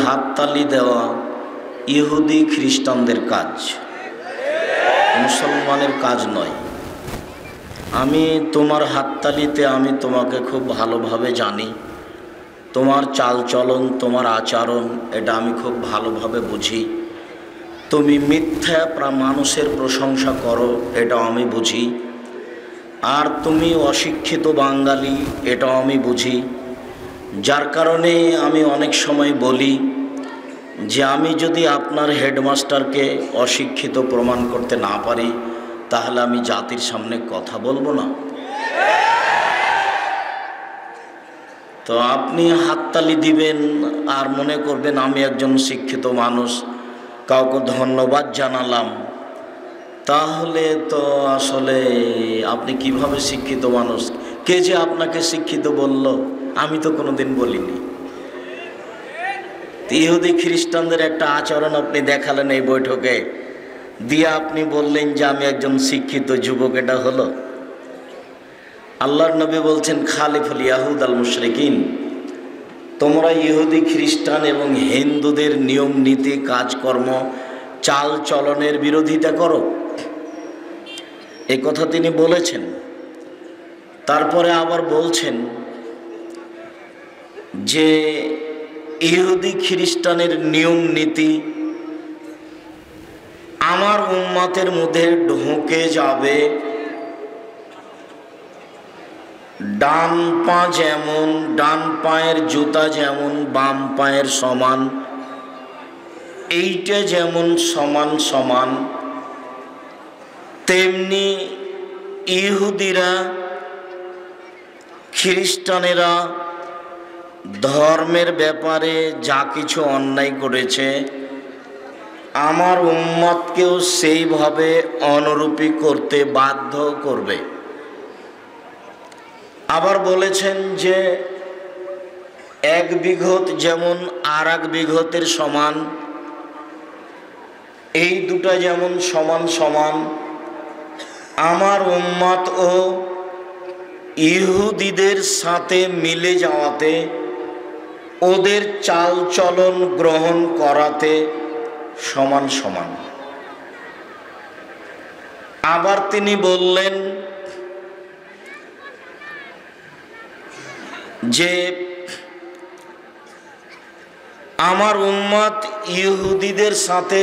হাততালি দেওয়া ইহুদি খ্রিস্টানদের কাজ, মুসলমানের কাজ নয়। আমি তোমার হাততালিতে আমি তোমাকে খুব ভালোভাবে জানি, তোমার চালচলন, তোমার আচরণ এটা আমি খুব ভালোভাবে বুঝি। তুমি মিথ্যা মানুষের প্রশংসা করো, এটা আমি বুঝি। আর তুমি অশিক্ষিত বাঙালি, এটাও আমি বুঝি। যার কারণে আমি অনেক সময় বলি যে আমি যদি আপনার হেডমাস্টারকে অশিক্ষিত প্রমাণ করতে না পারি, তাহলে আমি জাতির সামনে কথা বলবো না। তো আপনি হাততালি দিবেন আর মনে করবেন আমি একজন শিক্ষিত মানুষ, কাউকে ধন্যবাদ জানালাম, তাহলে তো আসলে আপনি কিভাবে শিক্ষিত মানুষ? কে যে আপনাকে শিক্ষিত বলল? আমি তো কোনোদিন বলিনি। ইহুদি খ্রিস্টানদের একটা আচরণ আপনি দেখালেন এই বৈঠকে, দিয়ে আপনি বললেন যে আমি একজন শিক্ষিত যুবক। এটা হলো? আল্লাহর নবী বলছেন খালিফুল ইয়াহুদ আল মুশরিকিন, তোমরা ইহুদি খ্রিস্টান এবং হিন্দুদের নিয়ম নীতি কাজকর্ম চাল চলনের বিরোধিতা করো। এ কথা তিনি বলেছেন। তারপরে আবার বলছেন যে ইহুদি খ্রিস্টানের নিয়ম নীতি আমার উম্মতের মধ্যে ঢুকে যাবে। ডান পা যেমন, ডান পায়ের জুতা যেমন বাম পায়ের সমান, এইটা যেমন সমান সমান, তেমনি ইহুদিরা খ্রিস্টানেরা ধর্মের ব্যাপারে যা কিছু অন্যায় করেছে, আমার উম্মতকেও সেইভাবে অনুরূপী করতে বাধ্য করবে। আবার বলেছেন যে এক বিঘত যেমন আর এক বিঘতের সমান, এই দুটা যেমন সমান সমান, আমার উম্মত ও ইহুদিদের সাথে মিলে যাওয়াতে, ওদের চাল চলন গ্রহণ করাতে সমান সমান। আবার তিনি বললেন যে আমার উম্মত ইহুদিদের সাথে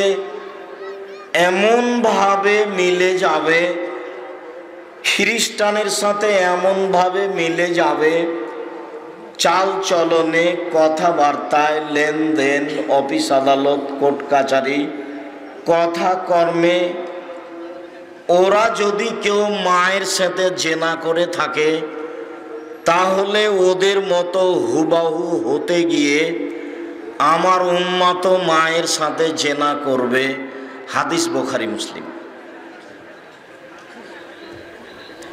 এমনভাবে মিলে যাবে, খ্রিস্টানের সাথে এমনভাবে মিলে যাবে, চাল চলনে, কথাবার্তায়, লেনদেন, অফিস আদালত, কোর্ট কাছারি, কথা কর্মে, ওরা যদি কেউ মায়ের সাথে জেনা করে থাকে, তাহলে ওদের মতো হুবাহু হতে গিয়ে আমার উম্মত মায়ের সাথে জেনা করবে। হাদিস বুখারী মুসলিম।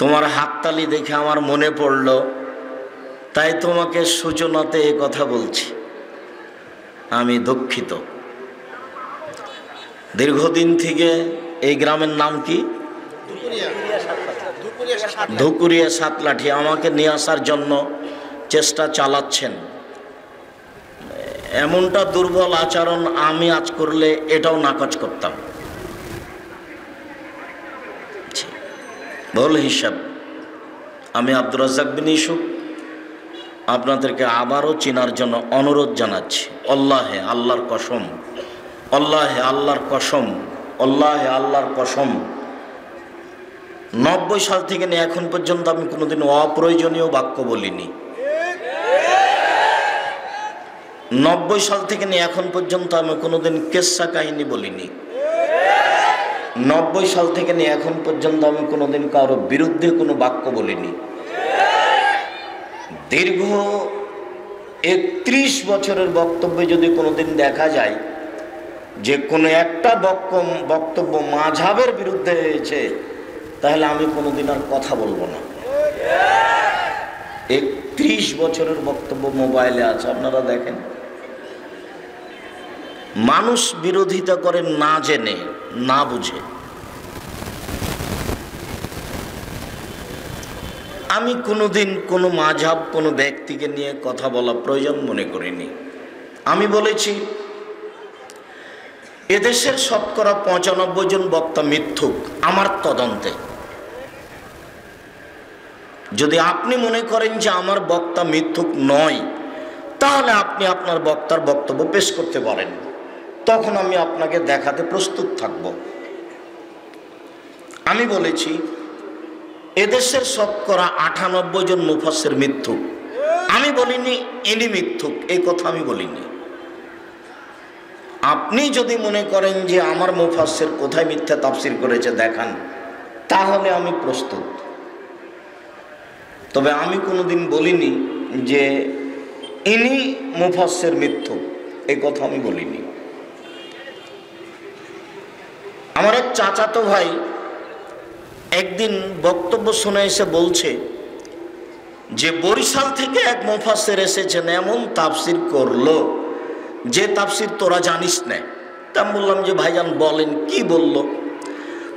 তোমার হাততালি দেখে আমার মনে পড়ল, তাই তোমাকে সূচনাতে এ কথা বলছি। আমি দুঃখিত। দীর্ঘদিন থেকে এই গ্রামের নাম কি? ধুকুরিয়া সাতলাঠি। আমাকে নিয়ে আসার জন্য চেষ্টা চালাচ্ছেন। এমনটা দুর্বল আচরণ আমি আজ করলে এটাও নাকচ করতাম। ভুল হিসাব। আমি আব্দুর রাজ্জাক বিন ইউসুফ আপনাদেরকে আবারও চেনার জন্য অনুরোধ জানাচ্ছি। আল্লাহে আল্লাহর কসম, আল্লাহে আল্লাহর কসম, আল্লাহে আল্লাহর কসম, 90 সাল থেকে নিয়ে এখন পর্যন্ত আমি কোনোদিন অপ্রয়োজনীয় বাক্য বলিনি। 90 সাল থেকে নিয়ে এখন পর্যন্ত আমি কোনোদিন কেচ্ছা কাহিনী বলিনি। 90 সাল থেকে নিয়ে এখন পর্যন্ত আমি কোনোদিন কারোর বিরুদ্ধে কোনো বাক্য বলিনি। দীর্ঘ 31 বছরের বক্তব্যে যদি কোনোদিন দেখা যায় যে কোনো একটা বক্তব্য মাযহাবের বিরুদ্ধে হয়েছে, তাহলে আমি কোনোদিন আর কথা বলবো না। 31 বছরের বক্তব্য মোবাইলে আছে, আপনারা দেখেন। মানুষ বিরোধিতা করে না জেনে, না বুঝে। আমি কোনোদিন কোনো মাযহাব, কোনো ব্যক্তিকে নিয়ে কথা বলা প্রয়োজন মনে করিনি। আমি বলেছি এদেশের শতকরা ৯৫ জন বক্তা মিথ্যুক আমার তদন্তে। যদি আপনি মনে করেন যে আমার বক্তা মিথ্যুক নয়, তাহলে আপনি আপনার বক্তার বক্তব্য পেশ করতে পারেন, তখন আমি আপনাকে দেখাতে প্রস্তুত থাকব। আমি বলেছি এদেশের শতকরা ৯৮ জন মুফাসসির মিথ্যুক। আমি বলিনি ইনি মিথ্যুক, এই কথা আমি বলিনি। আপনি যদি মনে করেন যে আমার মুফাসসির কোথায় মিথ্যা তাফসীর করেছে দেখান, তাহলে আমি প্রস্তুত। তবে আমি কোনোদিন বলিনি যে ইনি মুফাসসির মিথ্যুক, এই কথা আমি বলিনি। আমার এক চাচাতো ভাই একদিন বক্তব্য শুনে এসে বলছে যে বরিশাল থেকে এক মুফাসসির এসেছেন, এমন তাফসীর করলো যে তাফসীর তোরা জানিস না। তা আমি বললাম যে ভাইজান বলেন, কি বলল?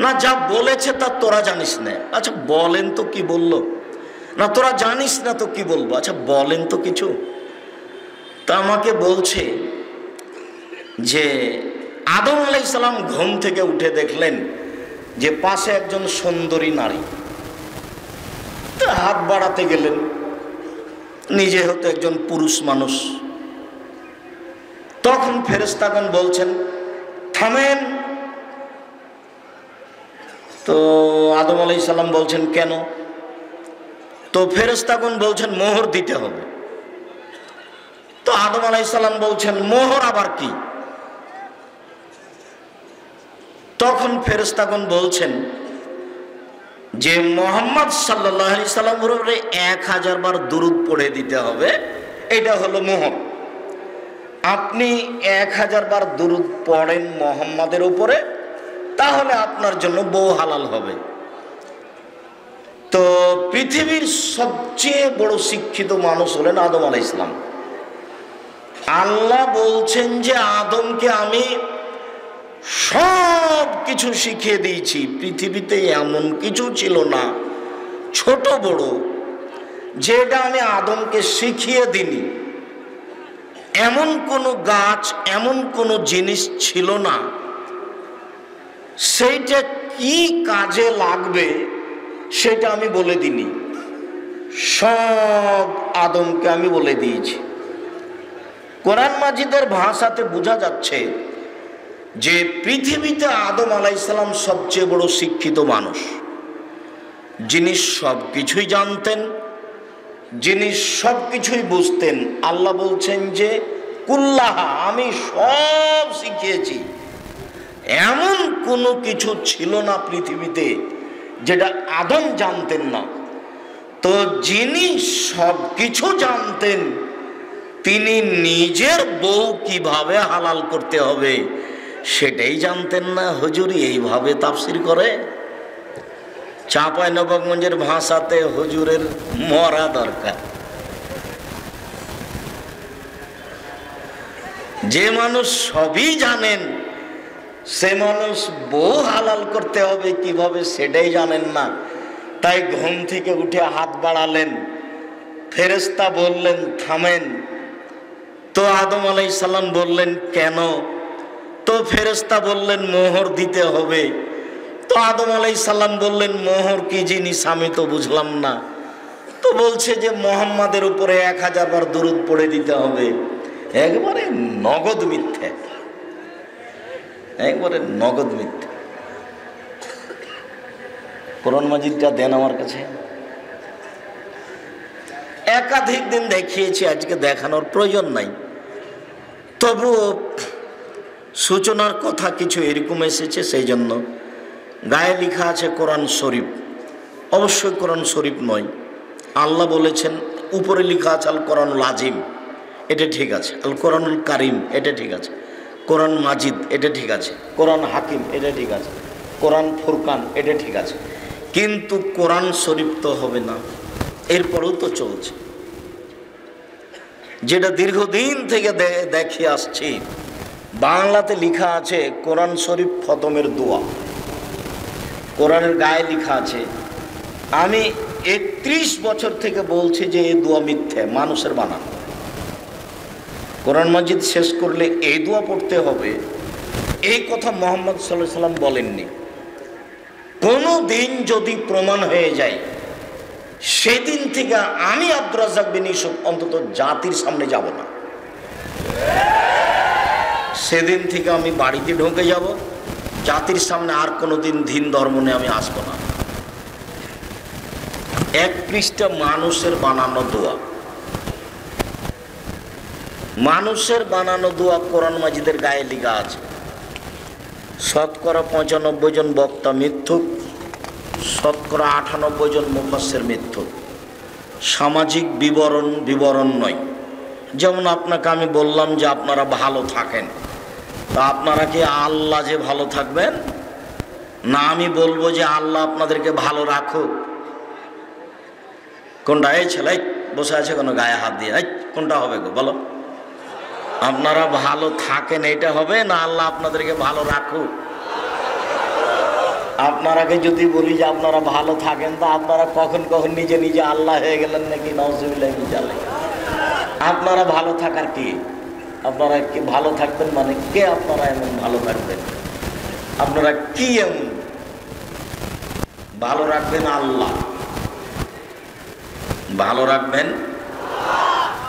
না, যা বলেছে তা তোরা জানিস না। আচ্ছা বলেন তো কি বলল? না, তোরা জানিস না তো কি বলবো? আচ্ছা বলেন তো কিছু। তা আমাকে বলছে যে আদম আলাইহিস সালাম ঘুম থেকে উঠে দেখলেন যে পাশে একজন সুন্দরী নারী, তা হাত বাড়াতে গেলেন, নিজে হতো একজন পুরুষ মানুষ। তখন ফেরেশতাগণ বলছেন থামেন। তো আদম আলাইহিস সালাম বলছেন কেন? তো ফেরেশতাগণ বলছেন মোহর দিতে হবে। তো আদম আলাইহিস সালাম বলছেন মোহর আবার কি? তখন ফেরেশতাগণ বলছেন যে মুহাম্মদ সাল্লাল্লাহু আলাইহি সাল্লামের উপরে 1000 বার দুরূদ পড়ে দিতে হবে, এটা হলো মোহর। আপনি 1000 বার দুরূদ পড়েন মুহাম্মাদের উপরে, তাহলে আপনার জন্য বউ হালাল হবে। তো পৃথিবীর সবচেয়ে বড় শিক্ষিত মানুষ হলেন আদম আলাইহিস সালাম। আল্লাহ বলছেন যে আদমকে আমি সব কিছু শিখিয়ে দিয়েছি। পৃথিবীতে এমন কিছু ছিল না, ছোট বড়, যেটা আমি আদমকে শিখিয়ে দিইনি। এমন কোনো গাছ, এমন কোনো জিনিস ছিল না, সেইটা কি কাজে লাগবে সেটা আমি বলে দিইনি। সব আদমকে আমি বলে দিয়েছি। কোরআন মাজিদের ভাষাতে বোঝা যাচ্ছে যে পৃথিবীতে আদম আলাইহিস সালাম সবচেয়ে বড় শিক্ষিত মানুষ, যিনি সব কিছুই জানতেন, যিনি সব কিছুই বুঝতেন। আল্লাহ বলছেন যে কুল্লাহা, আমি সব শিখিয়েছি। এমন কোনো কিছু ছিল না পৃথিবীতে যেটা আদম জানতেন না। তো যিনি সব কিছু জানতেন, তিনি নিজের বউ কিভাবে হালাল করতে হবে সেটাই জানতেন না। হুজুর এইভাবে তাফসীর করে? চাঁপাইনবাবগঞ্জের ভাষাতে হুজুরের মরা দরকার। যে মানুষ সবই জানেন, সে মানুষ বউ হালাল করতে হবে কিভাবে সেটাই জানেন না। তাই ঘুম থেকে উঠে হাত বাড়ালেন, ফেরেশতা বললেন থামেন। তো আদম আলাইহিস সালাম বললেন কেন? তো ফেরেশতা বললেন মোহর দিতে হবে। তো আদম আলাইহিস সালাম বললেন মোহর কি জিনিস আমি তো বুঝলাম না। তো বলছে যে মুহাম্মাদের উপরে 1000 বার দুরূদ পড়ে দিতে হবে। একবারে নগদ মিথ্যে, একবারে নগদ মিথ্যে। কোরআন মাজিদটা দেন আমার কাছে। একাধিক দিন দেখিয়েছি, আজকে দেখানোর প্রয়োজন নাই। তবুও সূচনার কথা কিছু এরকম এসেছে, সেই জন্য গায়ে লেখা আছে কোরআন শরীফ। অবশ্যই কোরআন শরীফ নয়। আল্লাহ বলেছেন, উপরে লেখা আছে আল কোরআনুল আজিম, এটা ঠিক আছে। আল কোরআনুল কারিম, এটা ঠিক আছে। কোরআন মাজিদ, এটা ঠিক আছে। কোরআন হাকিম, এটা ঠিক আছে। কোরআন ফুরকান, এটা ঠিক আছে। কিন্তু কোরআন শরীফ তো হবে না। এরপরেও তো চলছে, যেটা দীর্ঘদিন থেকে দেখে আসছি। বাংলাতে লেখা আছে কোরআন শরীফ খতমের দোয়া, কোরআনের গায়ে লেখা আছে। আমি 31 বছর থেকে বলছি যে এই দোয়া মিথ্যে, মানুষের বানানো। কোরআন মাজিদ শেষ করলে এই দোয়া পড়তে হবে, এই কথা মুহাম্মদ সাল্লাল্লাহু আলাইহি সাল্লাম বলেননি। কোনো দিন যদি প্রমাণ হয়ে যায়, সেদিন থেকে আমি আব্দুর রাজ্জাক বিন ইউসুফ অন্তত জাতির সামনে যাব না। সেদিন থেকে আমি বাড়িতে ঢুকে যাব, জাতির সামনে আর কোনোদিন দিন ধর্ম নিয়ে আমি আসবো না। এক পৃষ্ঠা মানুষের বানানো দোয়া, মানুষের বানানো দোয়া কোরআন মাজিদের গায়ে লেখা আছে। শতকরা 95 জন বক্তা মিথ্যুক, শতকরা 98 জন মুফাসসির মিথ্যুক। সামাজিক বিবরণ নয়। যেমন আপনাকে আমি বললাম যে আপনারা ভালো থাকেন, তা আপনারা কি আল্লাহ যে ভালো থাকবেন? না আমি বলবো যে আল্লাহ আপনাদেরকে ভালো রাখুক? কোনটা? এই ছেলে বসে আছে কোনো গায়ে হাত দিয়ে, কোনটা হবে গো বলো? আপনারা ভালো থাকেন এটা হবে, না আল্লাহ আপনাদেরকে ভালো রাখুক? আপনারাকে যদি বলি যে আপনারা ভালো থাকেন, তা আপনারা কখন কখন নিজে নিজে আল্লাহ হয়ে গেলেন নাকি? নাউজুবিল্লাহ মিন যালিক। আপনারা ভালো থাকার কি? আপনারা কি ভালো থাকবেন মানে কে? আপনারা এমন ভালো থাকবেন? আপনারা কি এমন ভালো রাখবেন? আল্লাহ ভালো রাখবেন,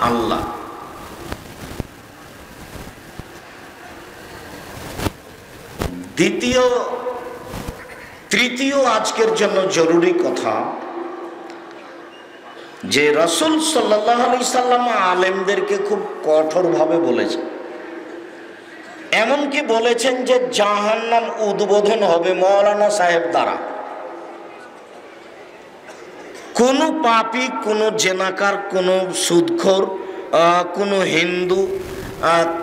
আল্লাহ। তৃতীয় আজকের জন্য জরুরি কথা, যে রাসূল সাল্লাল্লাহু আলাইহি সাল্লাম আলেমদেরকে খুব কঠোরভাবে বলেছেন। এমনকি বলেছেন যে জাহান্নাম উদ্বোধন হবে মৌলানা সাহেব দ্বারা। কোন পাপী, কোন জেনাকার, কোন সুদখোর, কোন হিন্দু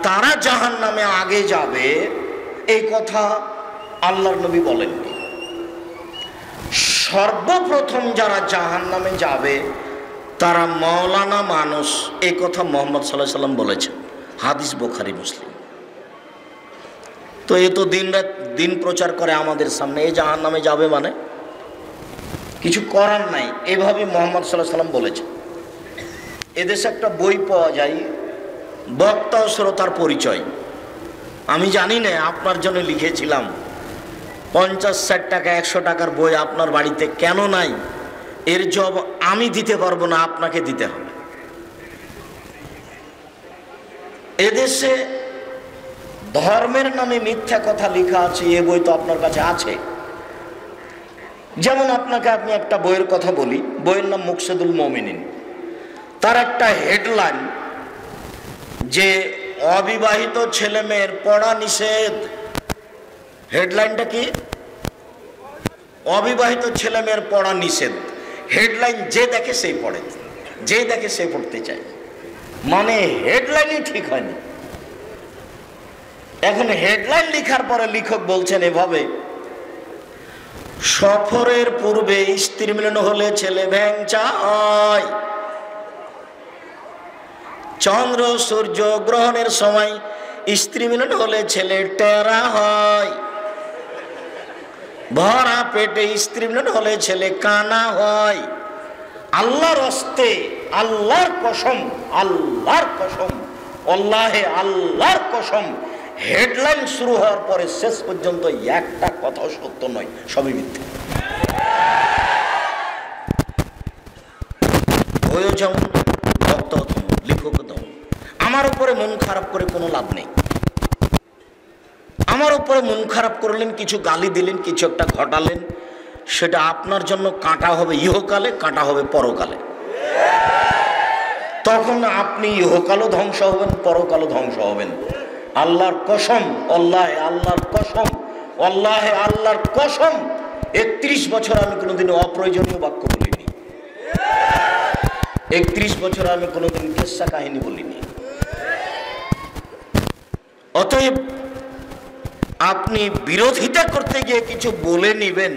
তারা জাহান্নামে আগে যাবে, এই কথা আল্লাহর নবী বলেননি। সর্বপ্রথম যারা জাহান্নামে যাবে তারা মৌলানা মানুষ, এই কথা মুহাম্মদ সাল্লাল্লাহু আলাইহি সাল্লাম বলেছেন। হাদিস বুখারী মুসলিম। তো এ তো দিনরাত দিন প্রচার করে আমাদের সামনে, এই জাহান্নামে যাবে মানে কিছু করার নাই, এভাবে মুহাম্মদ সাল্লাল্লাহু আলাইহি সাল্লাম বলেছেন। এদেশে একটা বই পাওয়া যায়, বক্তা ও শ্রোতার পরিচয়। আমি জানি না, আপনার জন্য লিখেছিলাম। 50-60 টাকা 100 টাকার বই আপনার বাড়িতে কেন নাই? এর জবাব আমি দিতে পারবো না, আপনাকে দিতে হবে। এদেশে ধর্মের নামে মিথ্যা কথা লেখা আছে, এ বই তো আপনার কাছে আছে। যেমন আপনাকে আমি একটা বইয়ের কথা বলি, বইয়ের নাম মুকসিদুল মুমিনিন। তার একটা হেডলাইন যে অবিবাহিত ছেলে মেয়ের পড়া নিষেধ। হেডলাইনটা কি? অবিবাহিত ছেলে মেয়ের পড়া নিষেধ। হেডলাইন যে দেখে সেই পড়ে, যে দেখে সে পড়তে চায়, মানে হেডলাইনই ঠিক হয়নি। এখন হেডলাইন লেখার পরে লেখক বলছেন এভাবে, সফরের পূর্বে স্ত্রী মিলন হলে ছেলে ভ্যাংচা হয়, চন্দ্র সূর্য গ্রহণের সময় স্ত্রী মিলন হলে ছেলে টেরা হয়, ভরা পেটে স্ত্রী মিলন হলে ছেলে কানা হয়। আল্লাহর হস্তে, আল্লাহর কসম, আল্লাহর কসম, আল্লাহে আল্লাহর কসম, হেডলাইন শুরু হওয়ার পরে শেষ পর্যন্ত একটা কথাও সত্য নয়, সবই মিথ্যা। বইও যেমন, বক্তাও তেমন, লেখকও তেমন। আমার উপরে মন খারাপ করে কোনো লাভ নেই। আমার উপরে মন খারাপ করলেন, কিছু গালি দিলেন, কিছু একটা ঘটালেন, সেটা আপনার জন্য কাঁটা হবে ইহকালে, কাঁটা হবে পরকালে। তখন আপনি ইহকালও ধ্বংস হবেন, পরকালও ধ্বংস হবেন। আল্লাহর কসম, আল্লাহে আল্লাহর কসম, আল্লাহে আল্লাহর কসম, 31 বছর আমি কোনোদিন অপ্রয়োজনীয় বাক্য বলিনি। 31 বছর আমি কোনোদিন কিস্সা কাহিনী বলিনি। অতএব আপনি বিরোধিতা করতে গিয়ে কিছু বলে নিবেন,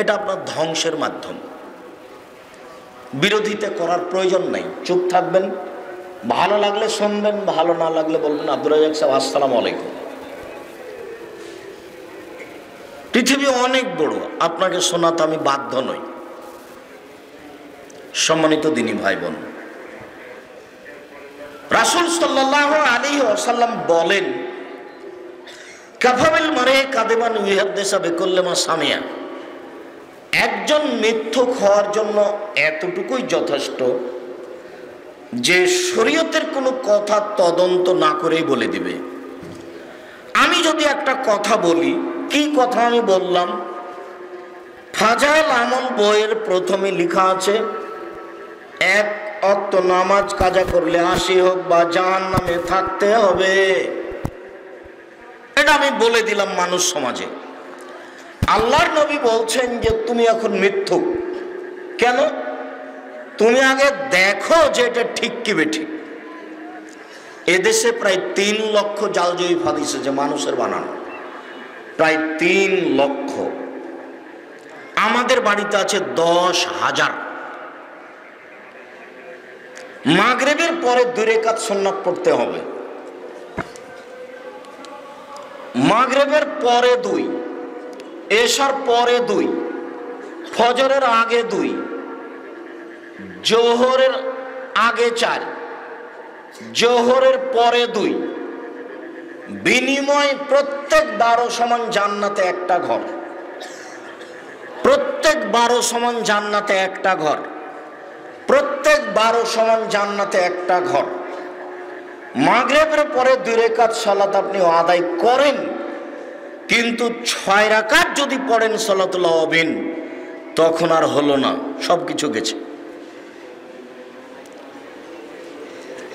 এটা আপনার ধ্বংসের মাধ্যম। বিরোধিতা করার প্রয়োজন নাই, চুপ থাকবেন। ভালো লাগলে শুনবেন, ভালো না লাগলে বলবেন আব্দুর রাজ্জাক সাহেব আসসালামু আলাইকুম। পৃথিবী অনেক বড়, আপনাকে শোনাতে আমি বাধ্য নই। সম্মানিত দিনী ভাই বোন, রাসূল সাল্লাল্লাহু আলাইহি ওয়াসাল্লাম বলেন, কাফাবিল মারে কাদেমান ইহাদ্দেসা বেকুল্লেমা সামিয়া, একজন মিথ্যুক হওয়ার জন্য এতটুকুই যথেষ্ট যে শরীয়তের কোনো কথা তদন্ত না করেই বলে দিবে। আমি যদি একটা কথা বলি, কি কথা আমি বললাম? ফাজাইল আমল বইয়ের প্রথমে লেখা আছে, এক ওয়াক্ত নামাজ কাজা করলে ৮০ হোক বা জাহান্নামে থাকতে হবে। এটা আমি বলে দিলাম মানুষ সমাজে। আল্লাহর নবী বলছেন যে তুমি এখন মিথ্যুক। কেন? তুমি আগে দেখো যে এটা ঠিক কি বেঠিক। এদেশে প্রায় ৩ লক্ষ জাল জয়ীফ হাদিস আছে মানুষের বানানো, প্রায় ৩ লক্ষ। আমাদের বাড়িতে আছে ১০,০০০। মাগরিবের পরে ২ রাকাত সুন্নাত পড়তে হবে, মাগরিবের পরে ২, এশার পরে ২, ফজরের আগে ২, জোহরের আগে ৪, জোহরের পরে ২। বিনিময় প্রত্যেক ১২ সমান জান্নাতে একটা ঘর, প্রত্যেক ১২ সমান জান্নাতে একটা ঘর, প্রত্যেক ১২ সমান জান্নাতে একটা ঘর। মাগরিবের পরে ২ রাকাত সালাত আপনি আদায় করেন, কিন্তু ৬ রাকাত যদি পড়েন সালাতুল আওয়াবিন, তখন আর হলো না, সব কিছু গেছে,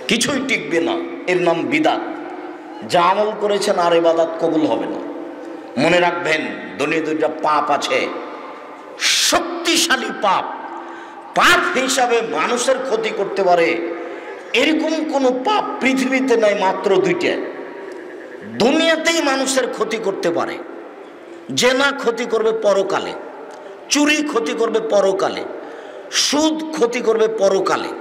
কিছুই টিকবে না। এর নাম বিদআত। যা আমল করেছেন আর ইবাদত কবুল হবে না। মনে রাখবেন, দুনিয়া ২টা পাপ আছে, শক্তিশালী পাপ। পাপ হিসাবে মানুষের ক্ষতি করতে পারে এরকম কোনো পাপ পৃথিবীতে নাই, মাত্র ২টা। দুনিয়াতেই মানুষের ক্ষতি করতে পারে। জেনা ক্ষতি করবে পরকালে, চুরি ক্ষতি করবে পরকালে, সুদ ক্ষতি করবে পরকালে,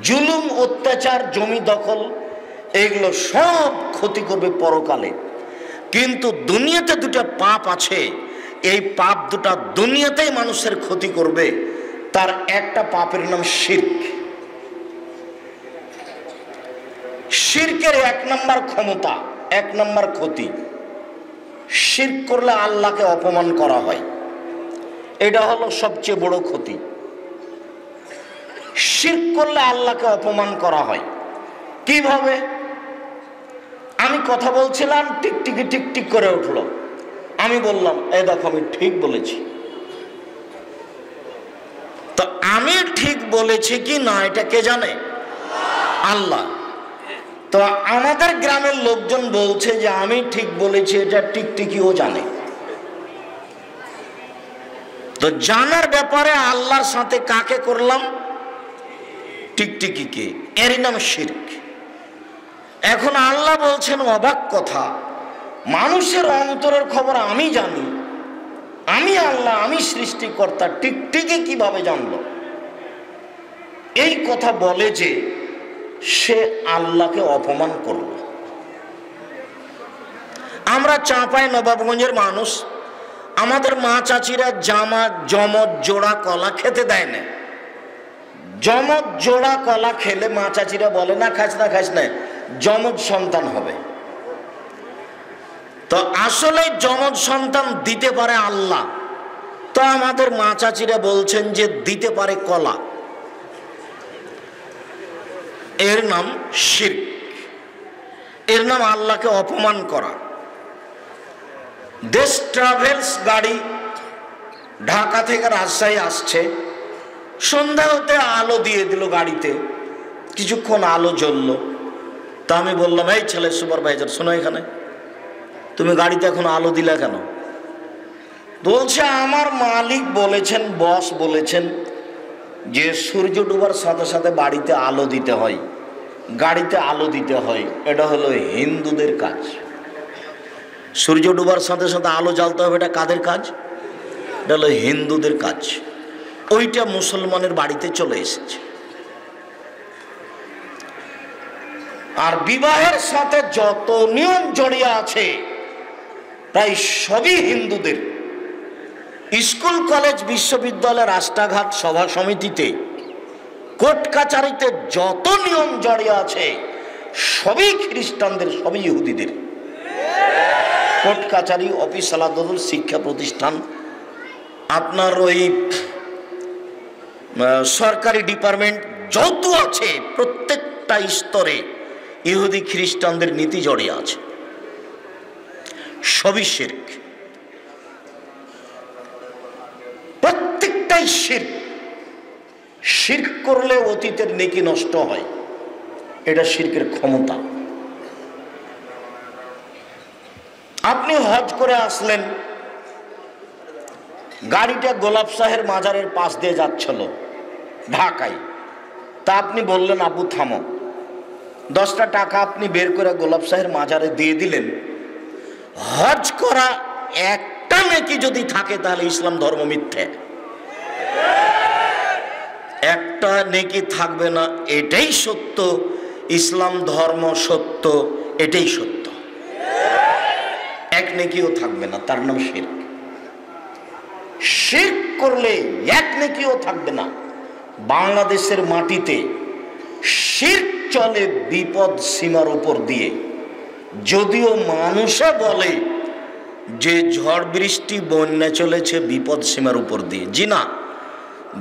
জুলুম অত্যাচার জমি দখল এগুলো সব ক্ষতি করবে পরকালে। কিন্তু দুনিয়াতে ২টা পাপ আছে, এই পাপ দুটা দুনিয়াতেই মানুষের ক্ষতি করবে। তার একটা পাপের নাম শিরক। শিরকের ১ নম্বর ক্ষমতা, ১ নম্বর ক্ষতি, শিরক করলে আল্লাহকে অপমান করা হয়। এটা হলো সবচেয়ে বড় ক্ষতি। শিরক করলে আল্লাহকে অপমান করা হয়। কিভাবে? আমি কথা বলছিলাম, টিকটিকি টিকটিক করে উঠলো। আমি বললাম, এই দেখো আমি ঠিক বলেছি। তো আমি ঠিক বলেছি কি না এটা কে জানে? আল্লাহ। তো আমাদের গ্রামের লোকজন বলছে যে আমি ঠিক বলেছি, এটা টিকটিকিও জানে। তো জানার ব্যাপারে আল্লাহর সাথে কাকে করলাম? টিকটিকিকে। এরই নাম শিরক। এখন আল্লাহ বলছেন অবাক কথা, মানুষের অন্তরের খবর আমি জানি, আমি আল্লাহ, আমি সৃষ্টিকর্তা, টিকটিকি কিভাবে জানলো? এই কথা বলে যে সে আল্লাহকে অপমান করল। আমরা চাঁপাই নবাবগঞ্জের মানুষ, আমাদের মা চাচিরা জমজ জোড়া কলা খেতে দেয় না। জমজ জোড়া কলা খেলে মা চাচিরা বলে, না খাস না, খাস না, যমজ সন্তান হবে। তো আসলে যমজ সন্তান দিতে পারে আল্লাহ। তো আমাদের মা চাচিরা বলছেন যে দিতে পারে কলা। এর নাম শিরক, এর নাম আল্লাহকে অপমান করা। দেশ ট্রাভেলস গাড়ি ঢাকা থেকে রাজশাহী আসছে, সন্ধ্যা হতে আলো দিয়ে দিল গাড়িতে, কিছুক্ষণ আলো জ্বললো। তা আমি বললাম, এই ছেলে সুপারভাইজার শোনো, এখানে তুমি গাড়িতে এখন আলো দিলা কেন? বলছে আমার মালিক বলেছেন, বস বলেছেন যে সূর্য ডুবার সাথে সাথে বাড়িতে আলো দিতে হয়, গাড়িতে আলো দিতে হয়। এটা হলো হিন্দুদের কাজ। সূর্য ডুবার সাথে সাথে আলো জ্বালতে হবে, এটা কাদের কাজ? এটা হলো হিন্দুদের কাজ। ওইটা মুসলমানের বাড়িতে চলে এসেছে। আর বিবাহের সাথে যত নিয়ম জড়িয়ে আছে প্রায় সবই হিন্দুদের। স্কুল কলেজ বিশ্ববিদ্যালয় রাস্তাঘাট সভা সমিতিতে কোর্ট কাচারিতে যত নিয়ম জড়িয়ে আছে সবই খ্রিস্টানদের, সবই ইহুদিদের। কোর্ট কাচারি, অফিস, আলাদা শিক্ষা প্রতিষ্ঠান, আপনার ওই সরকারি ডিপার্টমেন্ট যত আছে প্রত্যেকটা স্তরে ইহুদি খ্রিস্টানদের নীতি জড়িয়ে আছে, সবই শিরক, প্রত্যেকটাই শিরক। শিরক করলে অতীতের নেকি নষ্ট হয়, এটা শিরকের ক্ষমতা। আপনি হজ করে আসলেন, গাড়িটা গোলাপ শাহের মাজারের পাশ দিয়ে যাচ্ছিল ঢাকায়, তা আপনি বললেন আবু থামো, 10টা টাকা আপনি বের করে গোলাপ শাহের মাজারে দিয়ে দিলেন। হজ করা একটা নেকি যদি থাকে তাহলে ইসলাম ধর্ম মিথ্যে, একটা নেকি থাকবে না, এটাই সত্য, ইসলাম ধর্ম সত্য, এটাই সত্য। এক নেকিও থাকবে না, তার নাম শিরক। শিরক করলে এক নেকিও থাকবে না। বাংলাদেশের মাটিতে শিরক চলে বিপদ সীমার উপর দিয়ে। যদিও মানুষে বলে যে ঝড় বৃষ্টি বন্যা চলেছে বিপদ সীমার উপর দিয়ে, জি না,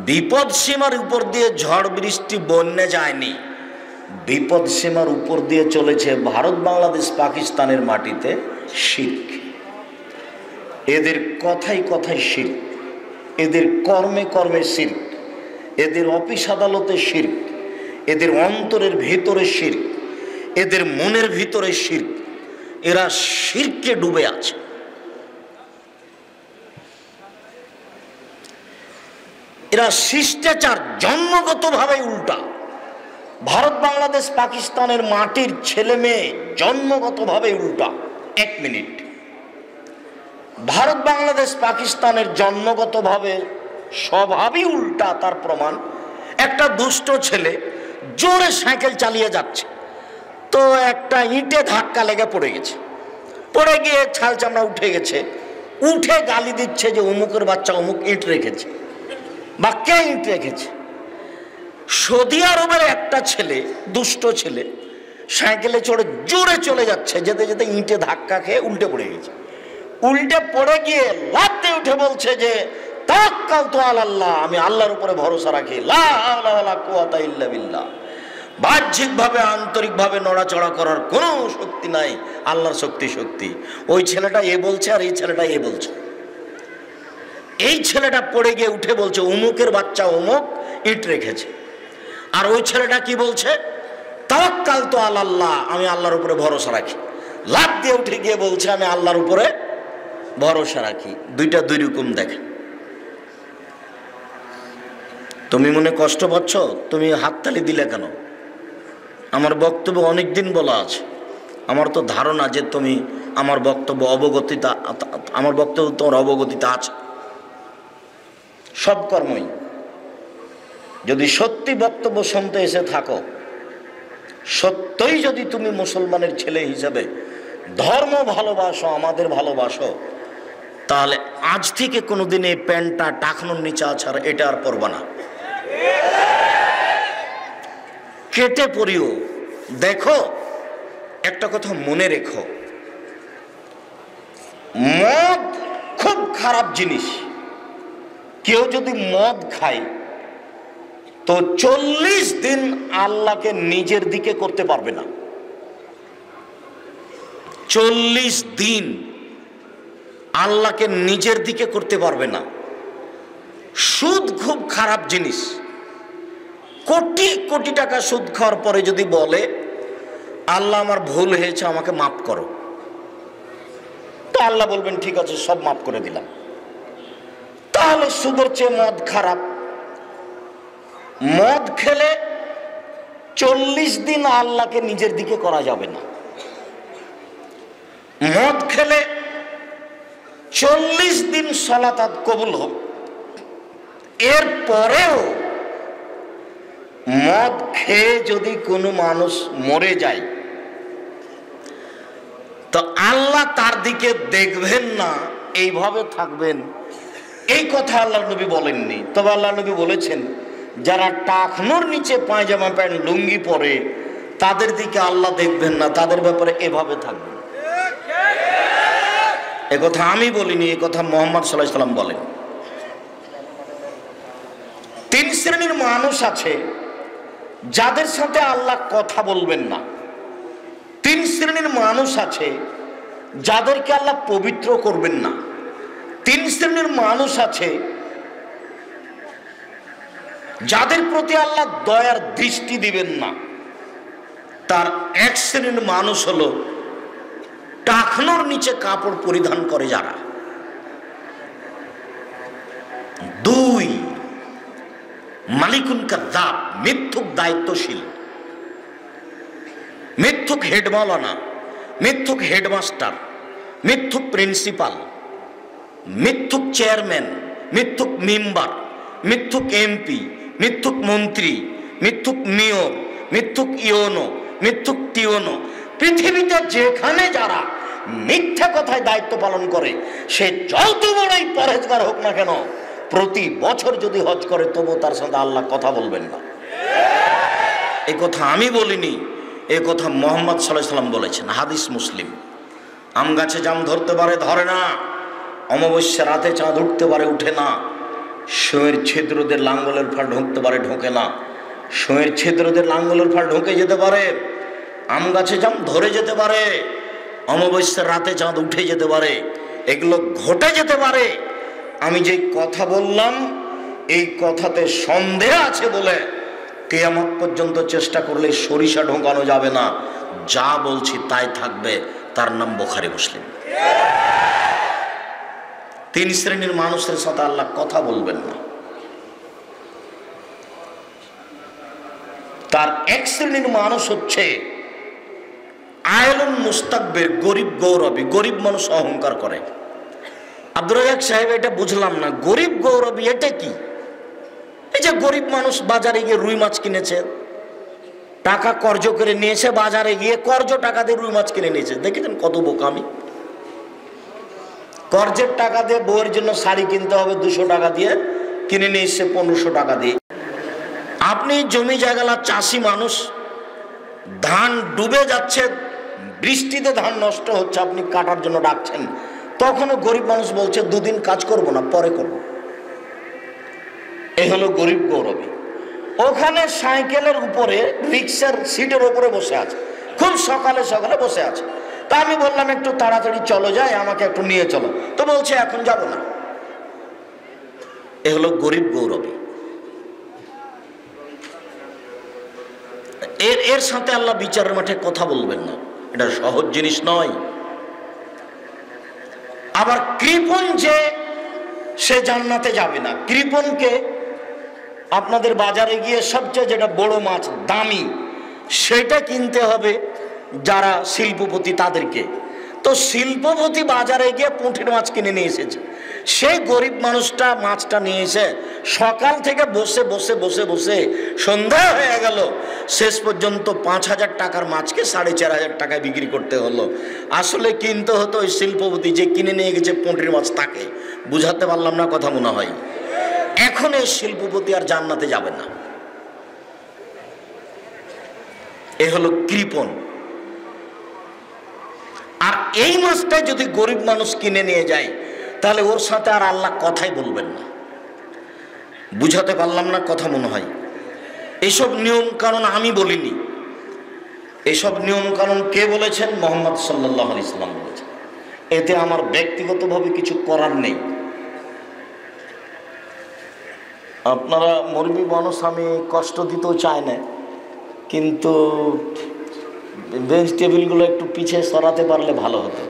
বিপদ সীমার উপর দিয়ে ঝড় বৃষ্টি বন্যা যায়নি, বিপদ সীমার উপর দিয়ে চলেছে ভারত, বাংলাদেশ, পাকিস্তানের মাটিতে শিরক। এদের কথাই কথাই শিরক, এদের কর্মে কর্মে শিরক, এদের অফিস আদালতে শিরক, এদের অন্তরের ভিতরে শিরক, এদের মনের ভিতরে শিরক। এরা শিরকে ডুবে আছে। এরা শিষ্টাচার জন্মগতভাবে উল্টা। ভারত, বাংলাদেশ, পাকিস্তানের মাটির ছেলে মেয়ে জন্মগতভাবে উল্টা। 1 মিনিট, ভারত, বাংলাদেশ, পাকিস্তানের জন্মগতভাবে স্বভাবই উল্টা। তার প্রমাণ, একটা দুষ্ট ছেলে জোরে সাইকেল চালিয়ে যাচ্ছে, তো একটা ইটে ধাক্কা লেগে পড়ে গেছে, পড়ে গিয়ে ছাল চামড়া উঠে গেছে, উঠে গালি দিচ্ছে যে অমুকের বাচ্চা অমুক ইট রেখেছে বা কে ইট রেখেছে। সৌদি আরবের একটা ছেলে, দুষ্ট ছেলে, সাইকেলে চড়ে জোরে চলে যাচ্ছে, যেতে যেতে ইটে ধাক্কা খেয়ে উল্টে পড়ে গেছে। উল্টে পড়ে গিয়ে লাফ দিয়ে উঠে বলছে যে তাওয়াক্কালতু আলাল্লাহ, আমি আল্লাহর উপরে ভরসা রাখি, লা হাওলা ওয়ালা কুওয়াতা ইল্লা বিল্লাহ। বাহ্যিকভাবে আন্তরিকভাবে নড়াচড়া করার কোনো শক্তি নাই, আল্লাহর শক্তি শক্তি। ওই ছেলেটা এ বলছে আর এই ছেলেটা এ বলছে। এই ছেলেটা পড়ে গিয়ে উঠে বলছে অমুকের বাচ্চা অমুক ইট রেখেছে, আর ওই ছেলেটা কি বলছে তাওয়াক্কালতু আলাল্লাহ, আমি আল্লাহর উপরে ভরসা রাখি। লাফ দিয়ে উঠে গিয়ে বলছে আমি আল্লাহর উপরে ভরসা রাখি। দুইটা দুই রকম দেখে। তুমি মনে কষ্ট পাচ্ছ, তুমি হাততালি দিলে কেন? আমার বক্তব্য অনেক দিন বলা আছে। আমার তো ধারণা যে তুমি আমার বক্তব্য আমার বক্তব্য তোমার অবগতিতে আছে। সব কর্মই যদি সত্যি বক্তব্য শুনতে এসে থাকো, সত্যই যদি তুমি মুসলমানের ছেলে হিসেবে ধর্ম ভালোবাসো, আমাদের ভালোবাসো, তাহলে আজ থেকে কোনোদিন এই প্যান্টটা টাকনোর নিচে আছাড় এটা আর পরবা না, কেটে পরিও। দেখো, একটা কথা মনে রেখো, মদ খুব খারাপ জিনিস। কেউ যদি মদ খায় তো 40 দিন আল্লাহকে নিজের দিকে করতে পারবে না। 40 দিন আল্লাহকে নিজের দিকে করতে পারবে না। সুদ খুব খারাপ জিনিস। কোটি কোটি টাকা সুদ খাওয়ার পরে যদি বলে আল্লাহ আমার ভুল হয়েছে, আমাকে মাফ করো, তো আল্লাহ বলবেন ঠিক আছে, সব মাফ করে দিলাম। তাহলে সুদের চেয়ে মদ খারাপ। মদ খেলে 40 দিন আল্লাহকে নিজের দিকে করা যাবে না। মদ খেলে 40 দিন সালাত কবুল হোক, এরপরেও মদ খেয়ে যদি কোনো মানুষ মরে যায় তো আল্লাহ তার দিকে দেখবেন না, এইভাবে থাকবেন। এই কথা আল্লাহ নবী বলেননি, তবে আল্লাহ নবী বলেছেন যারা টাকনোর নিচে পায়জামা প্যান্ট লুঙ্গি পরে তাদের দিকে আল্লাহ দেখবেন না, তাদের ব্যাপারে এভাবে থাকবেন। একথা আমি বলিনি, একথা মুহাম্মদ সাল্লাল্লাহু আলাইহি সাল্লাম বলেন। তিন শ্রেণীর মানুষ আছে যাদের সাথে আল্লাহ কথা বলবেন না। তিন শ্রেণীর মানুষ আছে যাদেরকে আল্লাহ পবিত্র করবেন না। তিন শ্রেণীর মানুষ আছে যাদের প্রতি আল্লাহ দয়ার দৃষ্টি দিবেন না। তার এক শ্রেণীর মানুষ হলো টাকনোর নিচে কাপড় পরিধান করে যারা। দুই, মালিকুন কাযযাব, মিথ্যুক দায়িত্বশীল, মিথ্যুক হেড মাওলানা, মিথ্যুক হেডমাস্টার, মিথ্যুক প্রিন্সিপাল, মিথ্যুক চেয়ারম্যান, মিথ্যুক মেম্বার, মিথ্যুক এমপি, মিথ্যুক মন্ত্রী, মিথ্যুক মেয়র, মিথ্যুক ইওনো, মিথ্যুক টিওনো। পৃথিবীতে যেখানে যারা মিথ্যা কথায় দায়িত্ব পালন করে, সে যত বড়ই পরহেজগার হোক না কেন, প্রতি বছর যদি হজ করে তবু তার সাথে আল্লাহ কথা বলবেন না। এই কথা আমি বলিনি, এ কথা মুহাম্মদ সাল্লাল্লাহু আলাইহি সাল্লাম বলেছেন, হাদিস মুসলিম। আম গাছে জাম ধরতে পারে, ধরে না। অমাবস্যা রাতে চাঁদ উঠতে পারে, উঠে না। শোয়ের ছিদ্রদের লাঙ্গলের ফাল ঢুকতে পারে, ঢোকে না। শোয়ের ছিদ্রদের লাঙ্গলের ফাল ঢুকে যেতে পারে, আম গাছে জাম ধরে যেতে পারে, অমাবস্যার রাতে চাঁদ উঠে যেতে পারে, এগুলো ঘটে যেতে পারে। আমি যে কথা বললাম এই কথাতে সন্দেহ আছে বলে কিয়ামত পর্যন্ত চেষ্টা করলে সরিষা ঢোকানো যাবে না। যা বলছি তাই থাকবে, তার নাম বুখারী মুসলিম। তিন শ্রেণীর মানুষের সাথে আল্লাহ কথা বলবেন না। তার এক শ্রেণীর মানুষ হচ্ছে আয়লুন মুস্তাকবির, গরিব গৌরবী। গরিব মানুষ অহংকার করে। আব্দুর রাজ্জাক সাহেব, এটা বুঝলাম না, গরিব গৌরবী এটা কি? এই যে গরিব মানুষ বাজারে গিয়ে রুই মাছ কিনেছে, টাকা কর্জ করে নিয়েছে, বাজারে গিয়ে কর্জ টাকা দিয়ে রুই মাছ কিনে নিয়েছে। দেখেছেন কত বোকামি! কর্জের টাকা দিয়ে বউয়ের জন্য শাড়ি কিনতে হবে 200 টাকা দিয়ে, কিনে নিয়ে এসছে 1500 টাকা দিয়ে। আপনি জমি জায়গালা চাষি মানুষ, ধান ডুবে যাচ্ছে, বৃষ্টিতে ধান নষ্ট হচ্ছে, আপনি কাটার জন্য ডাকছেন, তখনও গরিব মানুষ বলছে 2 দিন কাজ করব না, পরে করব। এই হলো গরিব গৌরবী। ওখানে সাইকেলের উপরে, রিক্সার সিটের উপরে বসে আছে, খুব সকালে সকালে বসে আছে। তা আমি বললাম একটু তাড়াতাড়ি চলো যাই, আমাকে একটু নিয়ে চলো। তো বলছে এখন যাব না। এ হলো গরিব গৌরবী। এর সাথে আল্লাহ বিচারের মাঠে কথা বলবেন না, এটা সহজ জিনিস নয়। আবার কৃপণ যে সে জান্নাতে যাবে না। কৃপণকে আপনাদের বাজারে গিয়ে সবচেয়ে যেটা বড় মাছ, দামি, সেটা কিনতে হবে যারা শিল্পপতি তাদেরকে। তো শিল্পপতি বাজারে গিয়ে পুঁটির মাছ কিনে নিয়ে এসেছে, সেই গরিব মানুষটা মাছটা নিয়ে এসে সকাল থেকে বসে বসে বসে বসে সন্ধ্যা হয়ে গেল, শেষ পর্যন্ত 5000 টাকার মাছকে 4500 টাকায় বিক্রি করতে হলো। আসলে কিনতে হতো ওই শিল্পপতি যে কিনে নিয়ে গেছে পুঁটির মাছ, তাকে। বুঝাতে পারলাম না কথা মনে হয়? এখন এই শিল্পপতি আর জান্নাতে যাবে না। এ হলো কৃপণ। আর এই মাছটা যদি গরিব মানুষ কিনে নিয়ে যায়, তাহলে ওর সাথে আর আল্লাহ কথাই বলবেন না। বুঝাতে পারলাম না কথা মনে হয়? এসব নিয়ম কানুন আমি বলিনি, এসব নিয়ম কানুন কে বলেছেন? মুহাম্মদ সাল্লাল্লাহু আলাইহি সাল্লাম বলেছেন। এতে আমার ব্যক্তিগতভাবে কিছু করার নেই। আপনারা মুরব্বী মানুষ, আমি কষ্ট দিতেও চাই না, কিন্তু বেঞ্চ টেবিলগুলো একটু পিছিয়ে সরাতে পারলে ভালো হতো।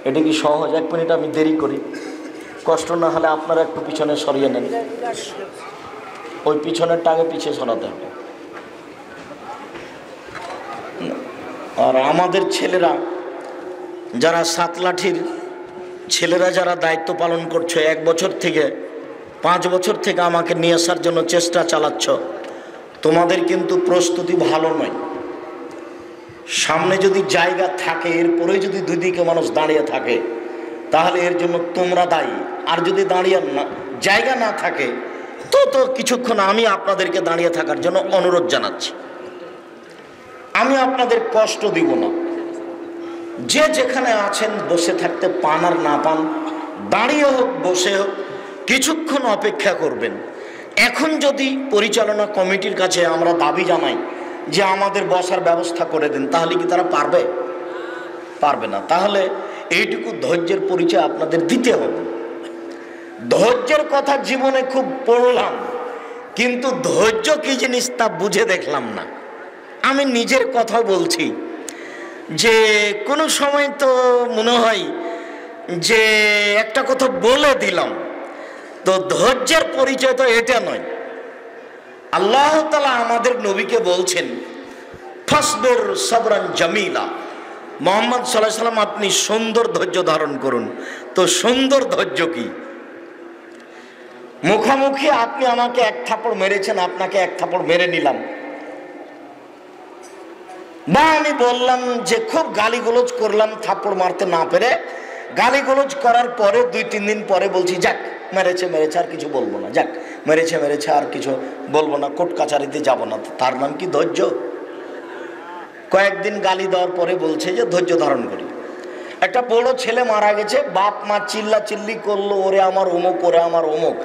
এটা কি সহজ? 1 মিনিট আমি দেরি করি, কষ্ট না হলে আপনারা একটু পিছনে সরিয়ে নেন। ওই পিছনেরটা আগে পিছিয়ে সরাতে হবে। আর আমাদের ছেলেরা যারা 7 লাঠির ছেলেরা যারা দায়িত্ব পালন করছে, 1 বছর থেকে 5 বছর থেকে আমাকে নিয়ে আসার জন্য চেষ্টা চালাচ্ছ, তোমাদের কিন্তু প্রস্তুতি ভালো নয়। সামনে যদি জায়গা থাকে, এরপরে যদি 2 দিকে মানুষ দাঁড়িয়ে থাকে, তাহলে এর জন্য তোমরা দায়ী। আর যদি দাঁড়িয়ে না জায়গা না থাকে, তো কিছুক্ষণ আমি আপনাদেরকে দাঁড়িয়ে থাকার জন্য অনুরোধ জানাচ্ছি। আমি আপনাদের কষ্ট দিব না। যে যেখানে আছেন বসে থাকতে পান আর না পান, দাঁড়িয়ে হোক বসে হোক, কিছুক্ষণ অপেক্ষা করবেন। এখন যদি পরিচালনা কমিটির কাছে আমরা দাবি জানাই যে আমাদের বসার ব্যবস্থা করে দেন, তাহলে কি তারা পারবে? পারবে না। তাহলে এইটুকু ধৈর্যের পরিচয় আপনাদের দিতে হবে। ধৈর্যের কথা জীবনে খুব পড়লাম, কিন্তু ধৈর্য কি জিনিস তা বুঝে দেখলাম না। আমি নিজের কথা বলছি যে কোনো সময় তো মনে হয় যে একটা কথা বলে দিলাম, তো ধৈর্যের পরিচয় তো এটা নয়। আল্লাহ তাআলা আমাদের নবীকে বলছেন ফাসবির সাবরান জামিলা, মুহাম্মদ সাল্লাল্লাহু আলাইহি ওয়াসাল্লাম আপনি সুন্দর ধৈর্য ধারণ করুন। তো সুন্দর ধৈর্য কি? মুখোমুখি আপনি আমাকে এক থাপড় মেরেছেন, আপনাকে এক থাপড় মেরে নিলাম, বা আমি বললাম যে খুব গালিগোলজ করলাম থাপ্পড় মারতে না পেরে, গালিগোলজ করার পরে 2-3 দিন পরে বলছি যাক মেরেছে মেরেছে আর কিছু বলবো না, যাক মেরেছে মেরেছে আর কিছু বলবো না, কোর্ট কাছারিতে যাব না, তার নাম কি ধৈর্য? কয়েকদিন গালি দেওয়ার পরে বলছে যে ধৈর্য ধারণ করি। একটা বড় ছেলে মারা গেছে, বাপ মা চিল্লা চিল্লি করলো, ওরে আমার অমুক, ওরে আমার অমুক।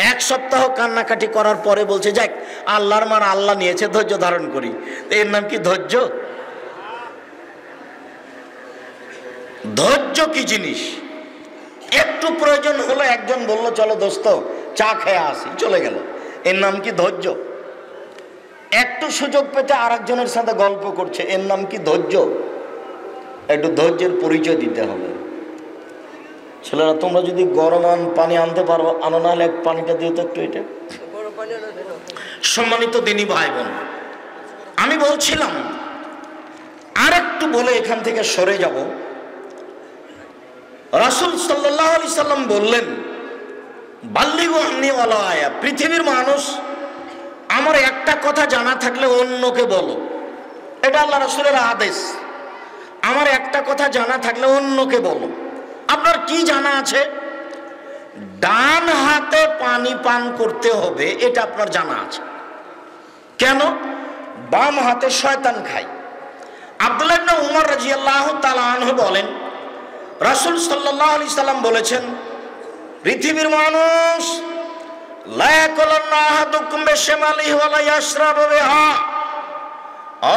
1 সপ্তাহ কান্নাকাটি করার পরে বলছে যাক আল্লাহর মার আল্লাহ নিয়েছে, ধৈর্য ধারণ করি। এর নাম কি ধৈর্য? ধৈর্য কি জিনিস? একটু প্রয়োজন হলো, একজন বললো চলো দোস্ত চা খেয়ে আসি, চলে গেল, এর নাম কি ধৈর্য? একটু সুযোগ পেতে আরেকজনের সাথে গল্প করছে, এর নাম কি ধৈর্য? একটু ধৈর্যের পরিচয় দিতে হবে। ছেলেরা তোমরা যদি গরম পানি আনতে পারো আনো, না হলে পানিটা দিও তো একটু। এটা সম্মানিত দিনী ভাই বোন, আমি বলছিলাম আরেকটু বলে এখান থেকে সরে যাব। রাসূল সাল্লাল্লাহু আলাইহি সাল্লাম বললেন বাল্লিগু আন্নী ওয়ালাউ আয়া, পৃথিবীর মানুষ আমার একটা কথা জানা থাকলে অন্যকে বলো। এটা আল্লাহ রাসূলের আদেশ, আমার একটা কথা জানা থাকলে অন্যকে বলো। আপনার কি জানা আছে? ডান হাতে পানি পান করতে হবে, এটা আপনার জানা আছে। কেন? বাম হাতে শয়তান খায়। আব্দুল্লাহ ইবনে উমর রাদিয়াল্লাহু তাআলা আনহু বলেন রাসূল সাল্লাল্লাহু আলাইহি সাল্লাম বলেছেন পৃথিবীর মানুষ লা ইয়াকুলুন্না আহাদুকুম বিশিমালিহি ওয়া লা ইয়াশরাবু বিহা,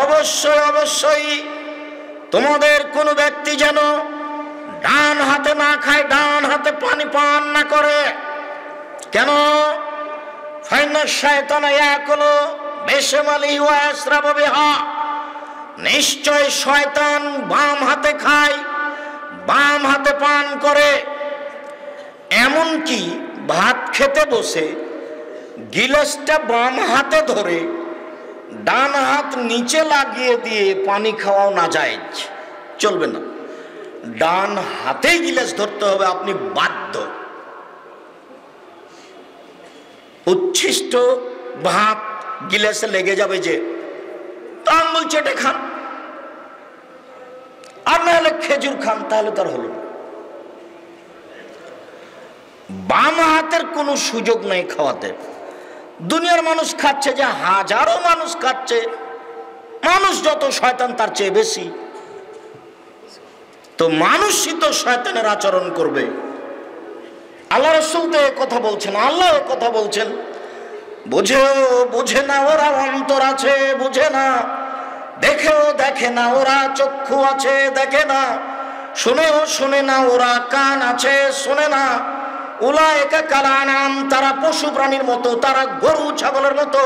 অবশ্যই অবশ্যই তোমাদের কোনো ব্যক্তি যেন ডান হাতে না খায়, ডান হাতে পানি পান না করে। কেন? ফাইন্না শায়তানা ইয়াকুলু বিশিমালিহি ওয়া ইয়াশরাবু বিহা, নিশ্চয় শয়তান বাম হাতে খায়, বাম হাতে পান করে। এমন কি ভাত খেতে বসে গিলাসটা বাম হাতে ধরে ডান হাত নিচে লাগিয়ে দিয়ে পানি খাওয়াও নাজায়েজ, চলবে না। ডান হাতেই গিলাস ধরতে হবে, আপনি বাধ্য। উচ্ছিষ্ট ভাত গিলাসে লেগে যাবে যে, তা আঙুল চেটে খান, আর না হলে খেজুর খান, তাহলে তার হলো না। বাম হাতের কোনো সুযোগ নাই খাওয়াতে। দুনিয়ার মানুষ খাচ্ছে যে হাজারো মানুষ খাচ্ছে, মানুষ যত শয়তান তার চেয়ে বেশি। তো মানুষই তো শয়তানের আচরণ করবে। আল্লাহ রাসূল তো এ কথা বলছেন, আল্লাহ এ কথা বলছেন। বুঝেও বুঝে না ওরা অন্তর আছে, বুঝে না। দেখেও দেখে না ওরা চক্ষু আছে, দেখে না। শুনেও শুনে না ওরা কান আছে, শুনে না। উলাইকা কালানাম, তারা পশু প্রাণীর মতো, তারা গরু ছাগলের মতো,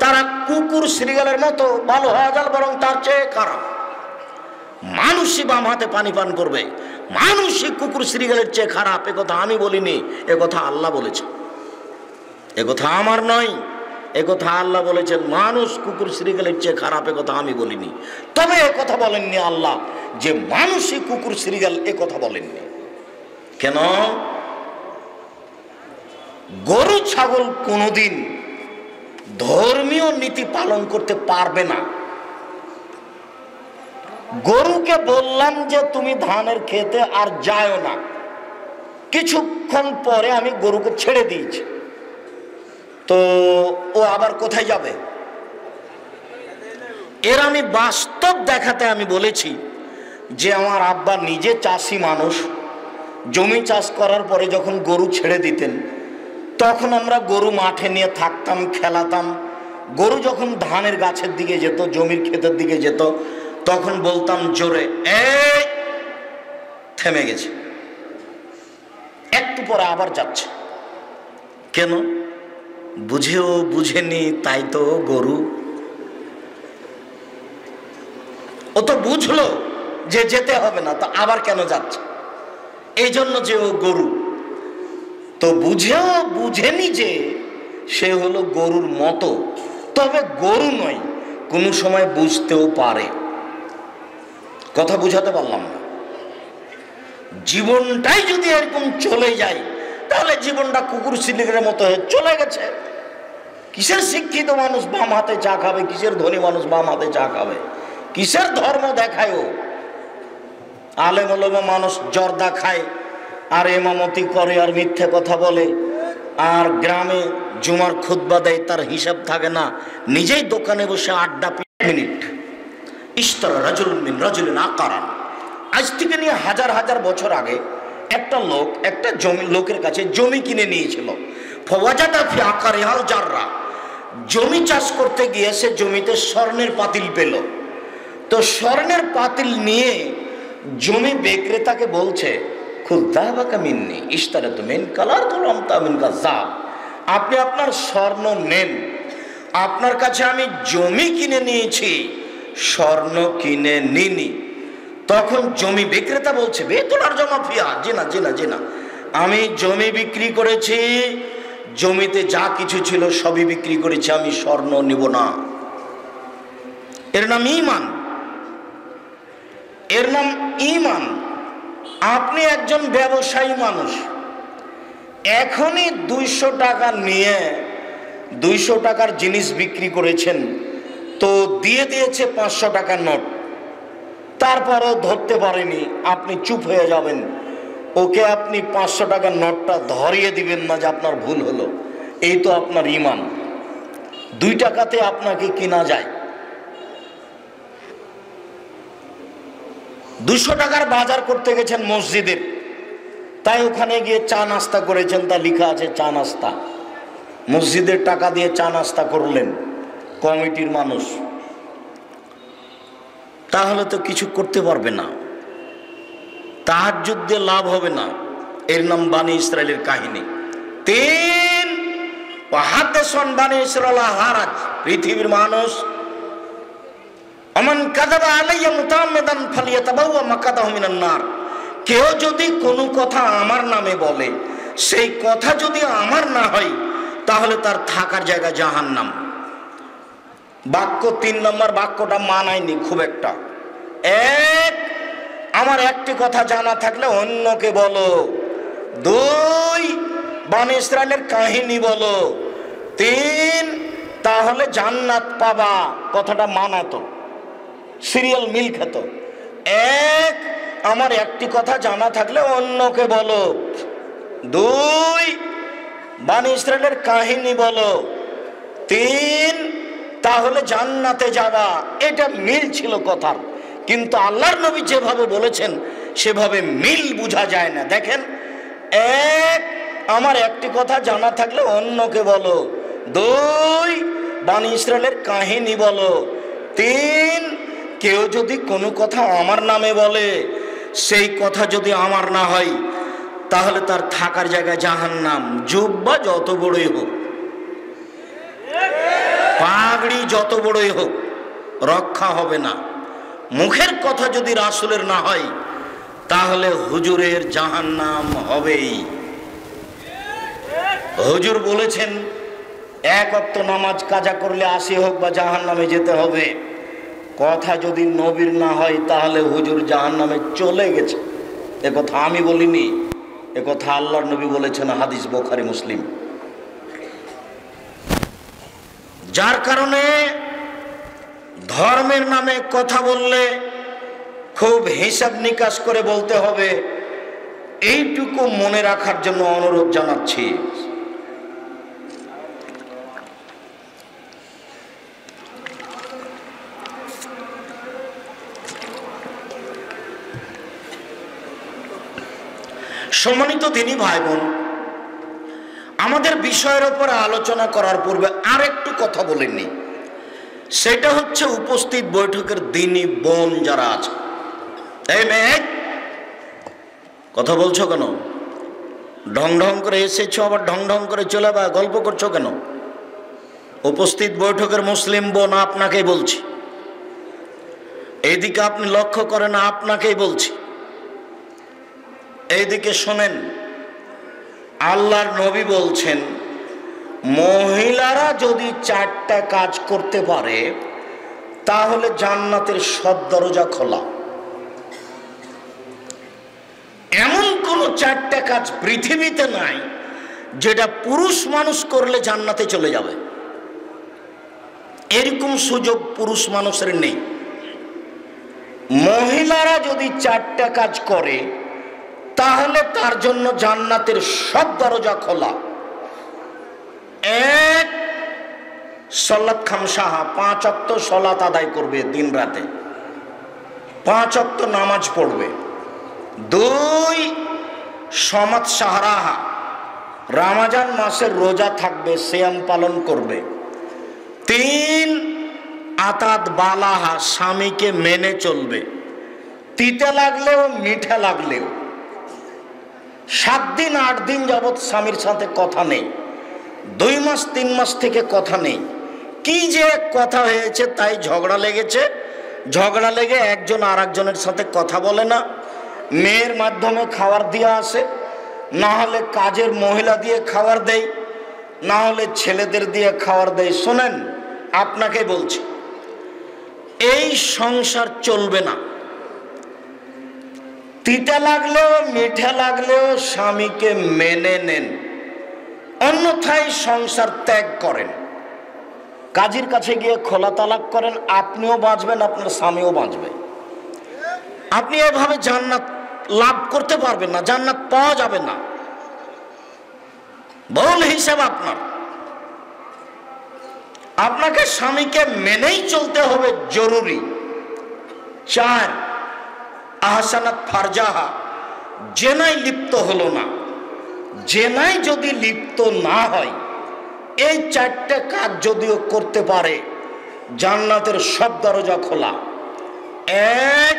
তারা কুকুর শ্রীগালের মতো। ভালো হওয়া যাল, বরং তার চেয়ে খারাপ। মানুষই বাম হাতে পানি পান করবে, মানুষই কুকুর শ্রীগালের চেয়ে খারাপ। এ কথা আমি বলিনি, এ কথা আল্লাহ বলেছেন, এ কথা আমার নয়, এ কথা আল্লাহ বলেছেন। মানুষ কুকুর শ্রীগালের চেয়ে খারাপ, এ কথা আমি বলিনি। তবে এ কথা বলেননি আল্লাহ যে মানুষই কুকুর শ্রীগাল, এ কথা বলেননি। কেন? গরু ছাগল কোনোদিন ধর্মীয় নীতি পালন করতে পারবে না। গরুকে বললাম যে তুমি ধানের খেতে আর যাও না, কিছুক্ষণ পরে আমি গরুকে ছেড়ে দিয়েছি, তো ও আবার কোথায় যাবে? এর আমি বাস্তব দেখাতে আমি বলেছি যে আমার আব্বা নিজে চাষি মানুষ, জমি চাষ করার পরে যখন গরু ছেড়ে দিতেন তখন আমরা গরু মাঠে নিয়ে থাকতাম, খেলাতাম। গরু যখন ধানের গাছের দিকে যেত, জমির ক্ষেতের দিকে যেত, তখন বলতাম জোরে, এই থেমে গেছে, একটু পরে আবার যাচ্ছে। কেন? বুঝেও বুঝেনি তাই তো গরু। ও তো বুঝলো যে যেতে হবে না, তো আবার কেন যাচ্ছে? এই জন্য যে ও গরু। তো বুঝেও বুঝেনি যে সে হলো গরুর মতো, তবে গরু নয়, কোনো সময় বুঝতেও পারে। কথা বুঝাতে পারলাম না? জীবনটাই যদি এরকম চলে যায় তাহলে জীবনটা কুকুর শিলিকের মতো হয়ে চলে গেছে। কিসের শিক্ষিত মানুষ বাম হাতে চা খাবে, কিসের ধনী মানুষ বাম হাতে চা খাবে, কিসের ধর্ম দেখায় ও? আলেম ওলামা মানুষ জর্দা খায় আর ইমামতি করে আর মিথ্যে কথা বলে, আর গ্রামে জুমার খুতবা দেয়, তার হিসাব থাকে না, নিজেই দোকানে বসে আড্ডা। মিনিট ইশতারা রাজুলুন মিন রাজুলিন আকারান। আজ থেকে নিয়ে হাজার হাজার বছর আগে একটা লোক একটা লোকের কাছে জমি কিনে নিয়েছিল। ফাওয়াজাদা ফি আকারিহাল জাররা। জমি চাষ করতে গিয়ে সে জমিতে স্বর্ণের পাতিল পেল। তো স্বর্ণের পাতিল নিয়ে জমি বিক্রেতাকে বলছে, খুলদাবাকা মিন্নি ইশতারাতু মিন কালার তুলাম তামিন কাযাব। আপনি আপনার স্বর্ণ নেন, আপনার কাছে আমি জমি কিনে নিয়েছি, স্বর্ণ কিনে নিনি। তখন জমি বিক্রেতা বলছে, বেতলার জমা ফিয়া, জি না জি না জি না, আমি জমি বিক্রি করেছি, জমিতে যা কিছু ছিল সবই বিক্রি করেছি, আমি স্বর্ণ নিব না। এর নাম ঈমান, এর নাম ঈমান। আপনি একজন ব্যবসায়ী মানুষ, এখনই 200 টাকা নিয়ে 200 টাকার জিনিস বিক্রি করেছেন, তো দিয়ে দিয়েছে 500 টাকার নোট, তারপরও ধরতে পারেনি, আপনি চুপ হয়ে যাবেন, ওকে আপনি 500 টাকার নোটটা ধরিয়ে দিবেন না যে আপনার ভুল হলো। এই তো আপনার ঈমান। 2 টাকাতে আপনাকে কিনা যায়। 200 টাকার বাজার করতে গেছেন মসজিদের, তাই ওখানে গিয়ে চা নাস্তা করেছেন, তা লেখা আছে চা নাস্তা। মসজিদের টাকা দিয়ে চা নাস্তা করলেন কমিটির মানুষ, তাহলে তো কিছু করতে পারবে না, তাহাজ্জুদ দিয়ে লাভ হবে না। এর নাম বানি ইসরায়েলের কাহিনী। 3 ওয়াহাদাসান বানি ইসরাইল হারাজ। পৃথিবীর মানুষ, আমান কাযাবা আলাইয়া মুতাআম্মিদান ফালিয়াতাবাওয়া মাকাদাহু মিনান নার। কেউ যদি কোনো কথা আমার নামে বলে, সেই কথা যদি আমার না হয়, তাহলে তার থাকার জায়গা জাহান্নাম। বাক্য 3 নম্বর বাক্যটা মানায়নি খুব একটা। 1, আমার একটি কথা জানা থাকলে অন্যকে বলো। 2, বনী ইসরাইলের কাহিনী বলো। 3, তাহলে জান্নাত পাবা। কথাটা মানাতো, সিরিয়াল মিল খেত। 1, আমার একটি কথা জানা থাকলে অন্যকে বলো। 2, বনী ইসরাইলের কাহিনী বলো। 3, তাহলে জান্নাতে যাবা। এটা মিল ছিল কথার, কিন্তু আল্লাহর নবী যেভাবে বলেছেন সেভাবে মিল বোঝা যায় না। দেখেন, 1, আমার একটি কথা জানা থাকলে অন্যকে বলো। 2, বনী ইসরাইলের কাহিনী বলো। 3, কেউ যদি কোনো কথা আমার নামে বলে, সেই কথা যদি আমার না হয়, তাহলে তার থাকার জায়গা জাহান্নাম। জুব্বা যত বড়ই হোক, পাগড়ি যত বড়ই হোক, রক্ষা হবে না। মুখের কথা যদি রাসূলের না হয়, তাহলে হুজুরের জাহান্নাম হবেই। হুজুর বলেছেন 1 ওয়াক্ত নামাজ কাজা করলে 80 হোক বা জাহান্নামে যেতে হবে। কথা যদি নবীর না হয়, তাহলে হুজুর জাহান্নামে চলে গেছে। এ কথা আমি বলিনি, এ কথা আল্লাহর নবী বলেছেন, হাদিস বুখারী মুসলিম। যার কারণে ধর্মের নামে কথা বললে খুব হিসাব নিকাশ করে বলতে হবে। এইটুকু মনে রাখার জন্য অনুরোধ জানাচ্ছি। সম্মানিত দিনী ভাই বোন, আমাদের বিষয়ের উপরে আলোচনা করার পূর্বে আরেকটু কথা বলেননি, সেটা হচ্ছে উপস্থিত বৈঠকের দিনী বোন যারা আছে। এই মেয়ে, কথা বলছো কেন? ঢং ঢং করে এসেছো, আবার ঢং ঢং করে চলে বা গল্প করছো কেন? উপস্থিত বৈঠকের মুসলিম বোন আপনাকেই বলছি, এইদিকে আপনি লক্ষ্য করেন, আপনাকেই বলছি, এইদিকে শোনেন। আল্লাহর নবী বলছেন, মহিলারা যদি 4টা কাজ করতে পারে তাহলে জান্নাতের সব দরজা খোলা। এমন কোন 4টা কাজ পৃথিবীতে নাই যেটা পুরুষ মানুষ করলে জান্নাতে চলে যাবে, এরকম সুযোগ পুরুষ মানুষের নেই। মহিলারা যদি 4টা কাজ করে তাহলে তার জন্য জান্নাতের সব দরজা খোলা। 1, সালাত খামসাহা, 5 ওয়াক্ত সালাত আদায় করবে দিন রাতে, 5 ওয়াক্ত নামাজ পড়বে। 2, সমাত সাহারাহা, রমজান মাসের রোজা থাকবে, সিয়াম পালন করবে। 3, আতাত বালাহা, স্বামীকে মেনে চলবে, তিতে লাগলেও মিঠা লাগলেও। 7 দিন 8 দিন যাবৎ স্বামীর সাথে কথা নেই, 2 মাস 3 মাস থেকে কথা নেই। কি যে কথা হয়েছে, তাই ঝগড়া লেগেছে, ঝগড়া লেগে একজন আর একজনের সাথে কথা বলে না। মেয়ের মাধ্যমে খাবার দিয়ে আসে, না হলে কাজের মহিলা দিয়ে খাবার দেয়, না হলে ছেলেদের দিয়ে খাবার দেয়। শোনেন, আপনাকে বলছি, এই সংসার চলবে না। তিতা লাগলেও মিঠা লাগলেও স্বামীকে মেনে নেন, অন্যথায় সংসার ত্যাগ করেন। কাজীর কাছে গিয়ে খোলা তালাক করেন, আপনিও বাঁচবেন, আপনার স্বামীও বাঁচবে। আপনি এভাবে জান্নাত লাভ করতে পারবেন না, জান্নাত পাওয়া যাবে না। ভুল হিসাব আপনার। আপনাকে স্বামীকে মেনেই চলতে হবে, জরুরি। 4, আহসানাত ফারজাহা, জেনায় লিপ্ত হলো না। জেনায় যদি লিপ্ত না হয়, এই 4টা কাজ যদিও করতে পারে, জান্নাতের সব দরজা খোলা। 1,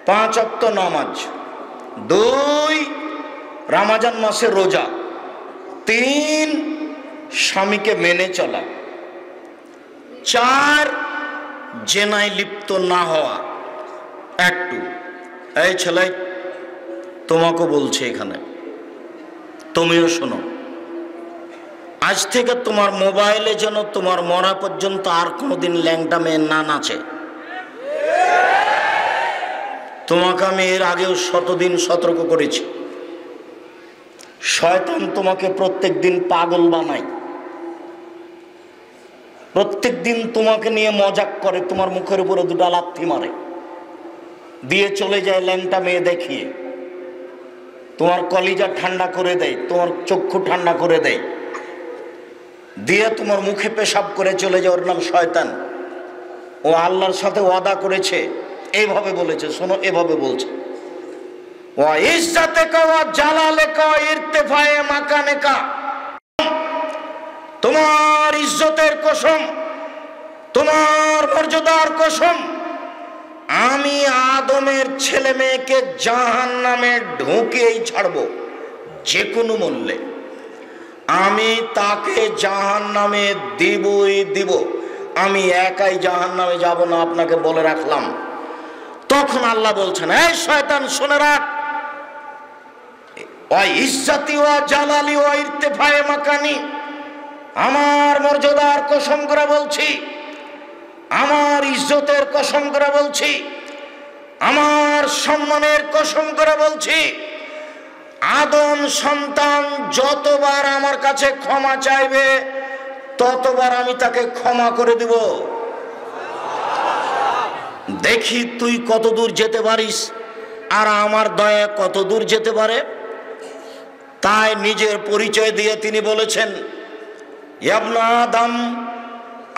5 ওয়াক্ত নামাজ। 2, রমজান মাসের রোজা। 3, স্বামীকে মেনে চলা। 4, জেনায় লিপ্ত না হওয়া। একটু এই ছেলে, তোমাকে বলছে এখানে, তুমিও শোনো। আজ থেকে তোমার মোবাইলে যেন তোমার মরা পর্যন্ত আর কোনোদিন ল্যাংটা মেয়ে না নাচে। তোমাকে আমি এর আগেও 100 দিন সতর্ক করেছি। শয়তান তোমাকে প্রত্যেক দিন পাগল বানায়, প্রত্যেক দিন তোমাকে নিয়ে মজাক করে, তোমার মুখের উপরে 2টা লাথি মারে, দিয়ে চলে যায় ল্যাংটা মেয়ে দেখিয়ে। তোমার কলিজা ঠান্ডা করে দেয়, তোমার চক্ষু ঠান্ডা করে দেয়, দিয়ে তোমার মুখে পেশাব করে চলে যায়। ওর নাম শয়তান। ও আল্লাহর সাথে ওয়াদা করেছে, এইভাবে বলেছে, শোনো, এভাবে বলছে, ওয়া ইজ্জাতিকা ওয়া জালালিকা ওয়া ইরতিফায়ে মাকানিকা, তোমার ইজ্জতের কসম, তোমার মর্যাদার কসম, আমি আদমের ছেলে মেয়েকে জাহান্নামে ঢুকিয়েই ছাড়ব, যে কোনো মূল্যে। আমি তাকে জাহান্নামে দিবই দিব, আমি একাই জাহান্নামে যাব না, আপনাকে বলে রাখলাম। তখন আল্লাহ বলছেন, এই শয়তান, শুনে রাখ, ওয়া ইজ্জতি ওয়া জালালি ওয়া ইরতিফায়ে মাকানি, আমার মর্যাদার কসম করে বলছি, আমার ইজ্জতের কসম করে বলছি, আমার সম্মানের কসম করে বলছি, আদম সন্তান যতবার আমার কাছে ক্ষমা চাইবে ততবার আমি তাকে ক্ষমা করে দিব। দেখি তুই কত দূর যেতে পারিস, আর আমার দয়া কত দূর যেতে পারে। তাই নিজের পরিচয় দিয়ে তিনি বলেছেন, ইবনে আদম,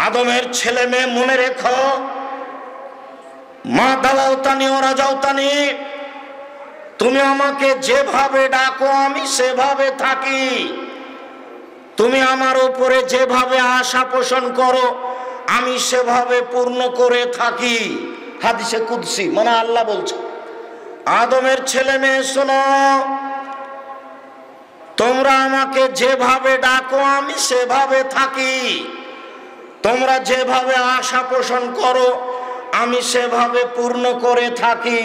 আদমের ছেলে মেয়ে, মনে রেখো, মা দাওয়াতানি ওয়া রাজাউতানি, তুমি আমাকে যেভাবে ডাকো আমি সেভাবে থাকি, তুমি আমার উপরে যেভাবে আশা পোষণ করো আমি সেভাবে পূর্ণ করে থাকি। হাদিসে কুদসি, মানে আল্লাহ বলছে, আদমের ছেলে মেয়ে শোনো, তোমরা আমাকে যেভাবে ডাকো আমি সেভাবে থাকি, তোমরা যেভাবে আশা পোষণ করো আমি সেভাবে পূর্ণ করে থাকি।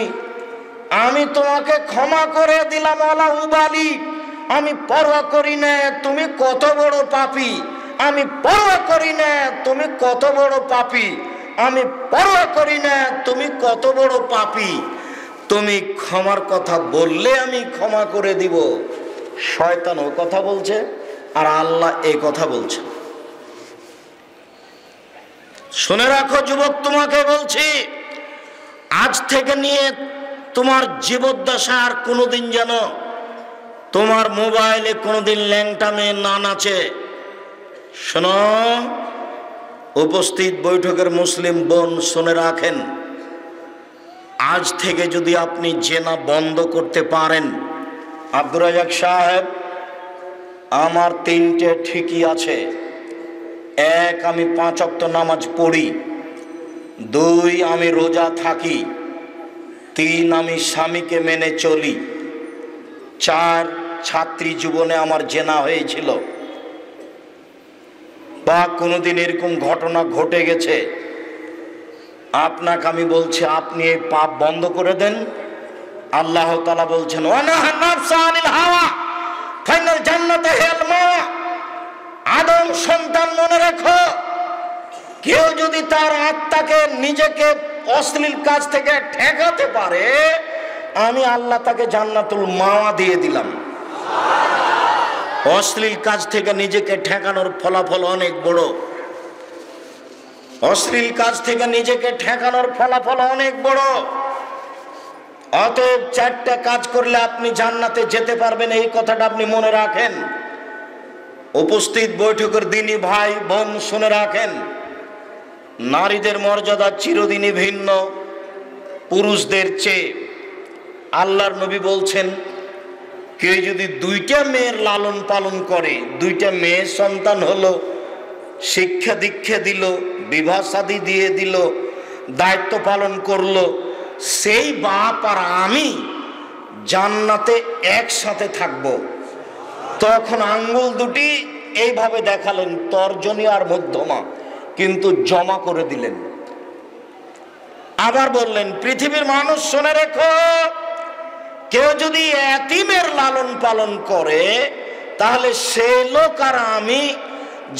আমি তোমাকে ক্ষমা করে দিলাম, আলা উবালি, আমি পরোয়া করি না তুমি কত বড় পাপী, আমি পরোয়া করি না তুমি কত বড় পাপী, আমি পরোয়া করি না তুমি কত বড় পাপী। তুমি ক্ষমার কথা বললে আমি ক্ষমা করে দিব। শয়তান ও কথা বলছে আর আল্লাহ এই কথা বলছে। শুনে রাখো যুবক, তোমাকে বলছি, আজ থেকে নিয়ে তোমার জীবদ্দশা আর কোনোদিন যেন তোমার মোবাইলে কোনোদিন ল্যাংটা মেয়ে না নাচে। শোনো, উপস্থিত বৈঠকের মুসলিম বোন শুনে রাখেন, আজ থেকে যদি আপনি জেনা বন্ধ করতে পারেন, আব্দুর রাজাক সাহেব, আমার 3টে ঠিকই আছে। 1, আমি 5 ওয়াক্ত নামাজ পড়ি। 2, আমি রোজা থাকি। 3, আমি স্বামীকে মেনে চলি। 4, ছাত্রী জীবনে আমার জেনা হয়েছিল বা কোনোদিন এরকম ঘটনা ঘটে গেছে। আপনাকে আমি বলছি, আপনি এই পাপ বন্ধ করে দেন। আল্লাহ তাআলা বলছেন, ওয়ানাহা নাফসা আনিল হাওয়া ফাইনাল জান্নাতে হিয়াল মাওয়া। আদম সন্তান, মনে রাখো, কেউ যদি তার আত্মাকে নিজেকে অশ্লীল কাজ থেকে ঠেকাতে পারে, আমি আল্লাহ তাকে জান্নাতুল মাওয়া দিয়ে দিলাম। অশ্লীল কাজ থেকে নিজেকে ঠেকানোর ফলাফল অনেক বড়। অশ্লীল কাজ থেকে নিজেকে ঠেকানোর ফলাফল অনেক বড়। অতএব 4টা কাজ করলে আপনি জান্নাতে যেতে পারবেন, এই কথাটা আপনি মনে রাখেন। উপস্থিত বৈঠকের দিনই ভাই বোন শুনে রাখেন, নারীদের মর্যাদা চিরদিনই ভিন্ন পুরুষদের চেয়ে। আল্লাহর নবী বলছেন, কেউ যদি 2টা মেয়ের লালন পালন করে, 2টা মেয়ে সন্তান হলো, শিক্ষা দীক্ষা দিল, বিবাহ শাদী দিয়ে দিল, দায়িত্ব পালন করলো, সেই বাপ আর আমি জান্নাতে একসাথে থাকব। তখন আঙ্গুল দুটি এইভাবে দেখালেন, তর্জনী আর মধ্যমা, কিন্তু জমা করে দিলেন। আবার বললেন, পৃথিবীর মানুষ শুনে রেখো, কেউ যদি এতিমের লালন পালন করে তাহলে সেই লোক আর আমি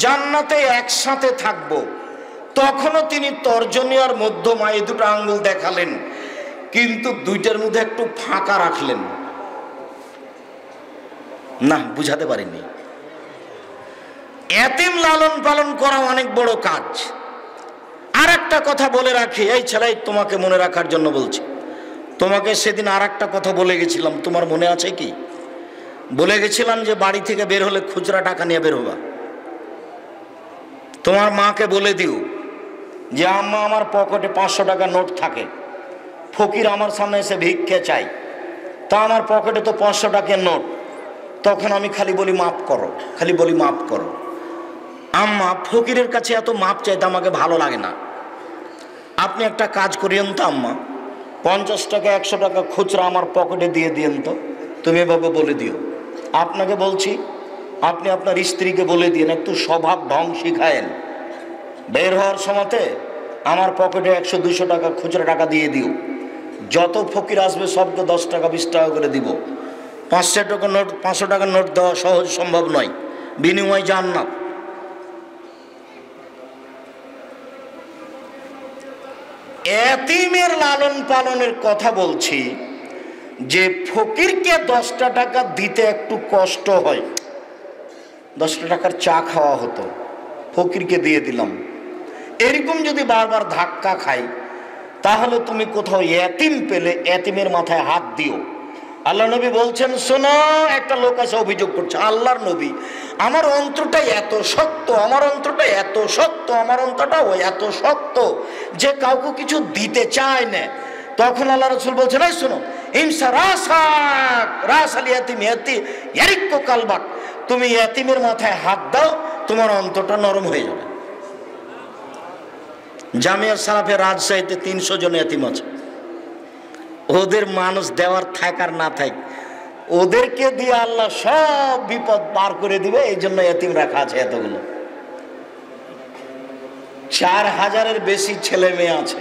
জান্নাতে একসাথে থাকব। তখনও তিনি তর্জনী আর মধ্যমা এই 2টো আঙ্গুল দেখালেন, কিন্তু 2টার মধ্যে একটু ফাঁকা রাখলেন। না, বুঝাতে পারিনি। এতিম লালন পালন করা অনেক বড় কাজ। আর একটা কথা বলে রাখি, এই ছেলেই তোমাকে মনে রাখার জন্য বলছি। তোমাকে সেদিন আর একটা কথা বলে গেছিলাম, তোমার মনে আছে কি? বলে গেছিলাম যে বাড়ি থেকে বের হলে খুচরা টাকা নিয়ে বের হবা। তোমার মাকে বলে দিও যে আম্মা, আমার পকেটে 500 টাকা নোট থাকে, ফকির আমার সামনে এসে ভিক্ষে চাই, তা আমার পকেটে তো 500 টাকার নোট। তখন আমি খালি বলি মাফ করো, খালি বলি মাফ করো। আম্মা, ফকিরের কাছে এত মাপ চাইতে আমাকে ভালো লাগে না, আপনি একটা কাজ করিয়েন তো আম্মা, 50 টাকা 100 টাকা খুচরা আমার পকেটে দিয়ে দিয়েন তো। তুমি এভাবে বলে দিও। আপনাকে বলছি, আপনি আপনার স্ত্রীকে বলে দিন, একটু স্বভাব ঢং শিখায়েন। বের হওয়ার সময়তে আমার পকেটে 100-200 টাকা খুচরা টাকা দিয়ে দিও। যত ফকির আসবে সবকে 10 টাকা 20 টাকা করে দিব। 500 টাকার নোট দেওয়া সহজ সম্ভব নয়, বিনিময় জান্নাত। এতিমের লালন পালনের কথা বলছি, যে ফকিরকে 10টা টাকা দিতে একটু কষ্ট হয়, 10টা টাকার চা খাওয়া হতো, ফকিরকে দিয়ে দিলাম। এরকম যদি বারবার ধাক্কা খাই, তাহলে তুমি কোথাও এতিম পেলে এতিমের মাথায় হাত দিও। আল্লাহ নবী বলছেন, শোনো, একটা লোক এসে অভিযোগ করছে, আল্লাহর নবী, আমার অন্তরটা এত শক্ত, আমার অন্তরটা এত শক্ত, আমার অন্তরটাও এত শক্ত যে কাউকে কিছু দিতে চায় না। তখন আল্লাহ রাসূল বলছেন, এই শোনো, ইমসা রাসাক রাসাল ইয়াতিম ইয়ারিক্কু কালবাক, তুমি ইয়াতিমের মাথায় হাত দাও, তোমার অন্তরটা নরম হয়ে যাবে। জামিয়া সালাফে রাজশাহীতে 300 জন ইয়াতিম আছে। ওদের মানুষ দেওয়ার থাক আর না থাক, ওদেরকে দিয়ে আল্লাহ সব বিপদ পার করে দিবে। এই জন্য ইয়াতিম রাখা আছে এতগুলো। 4000-এর বেশি ছেলে মেয়ে আছে,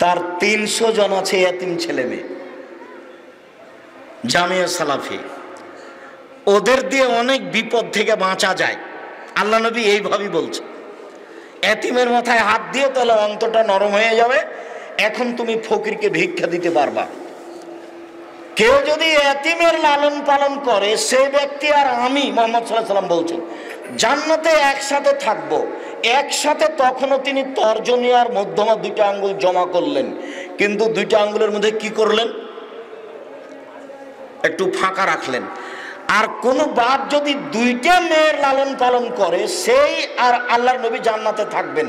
তার 300 জন আছে ইয়াতিম ছেলে মেয়ে। জামিয়া সালাফি, ওদের দিয়ে অনেক বিপদ থেকে বাঁচা যায়। আল্লাহ নবী এইভাবেই বলছে, এতিমের মাথায় হাত দিয়ে তাহলে অন্তরটা নরম হয়ে যাবে। এখন তুমি ফকিরকে ভিক্ষা দিতে পারবা। কেউ যদি এতিমের লালন পালন করে, সে ব্যক্তি আর আমি, মুহাম্মদ সাল্লাল্লাহু আলাইহি ওয়াসাল্লাম বলছেন, জান্নাতে একসাথে থাকবো। একসাথে তখনও তিনি তর্জনী আর মধ্যমা 2টা আঙ্গুল জমা করলেন, কিন্তু 2টা আঙ্গুলের মধ্যে কি করলেন? একটু ফাঁকা রাখলেন। আর কোন বাপ যদি 2টা মেয়ের লালন পালন করে, সেই আর আল্লাহর নবী জান্নাতে থাকবেন।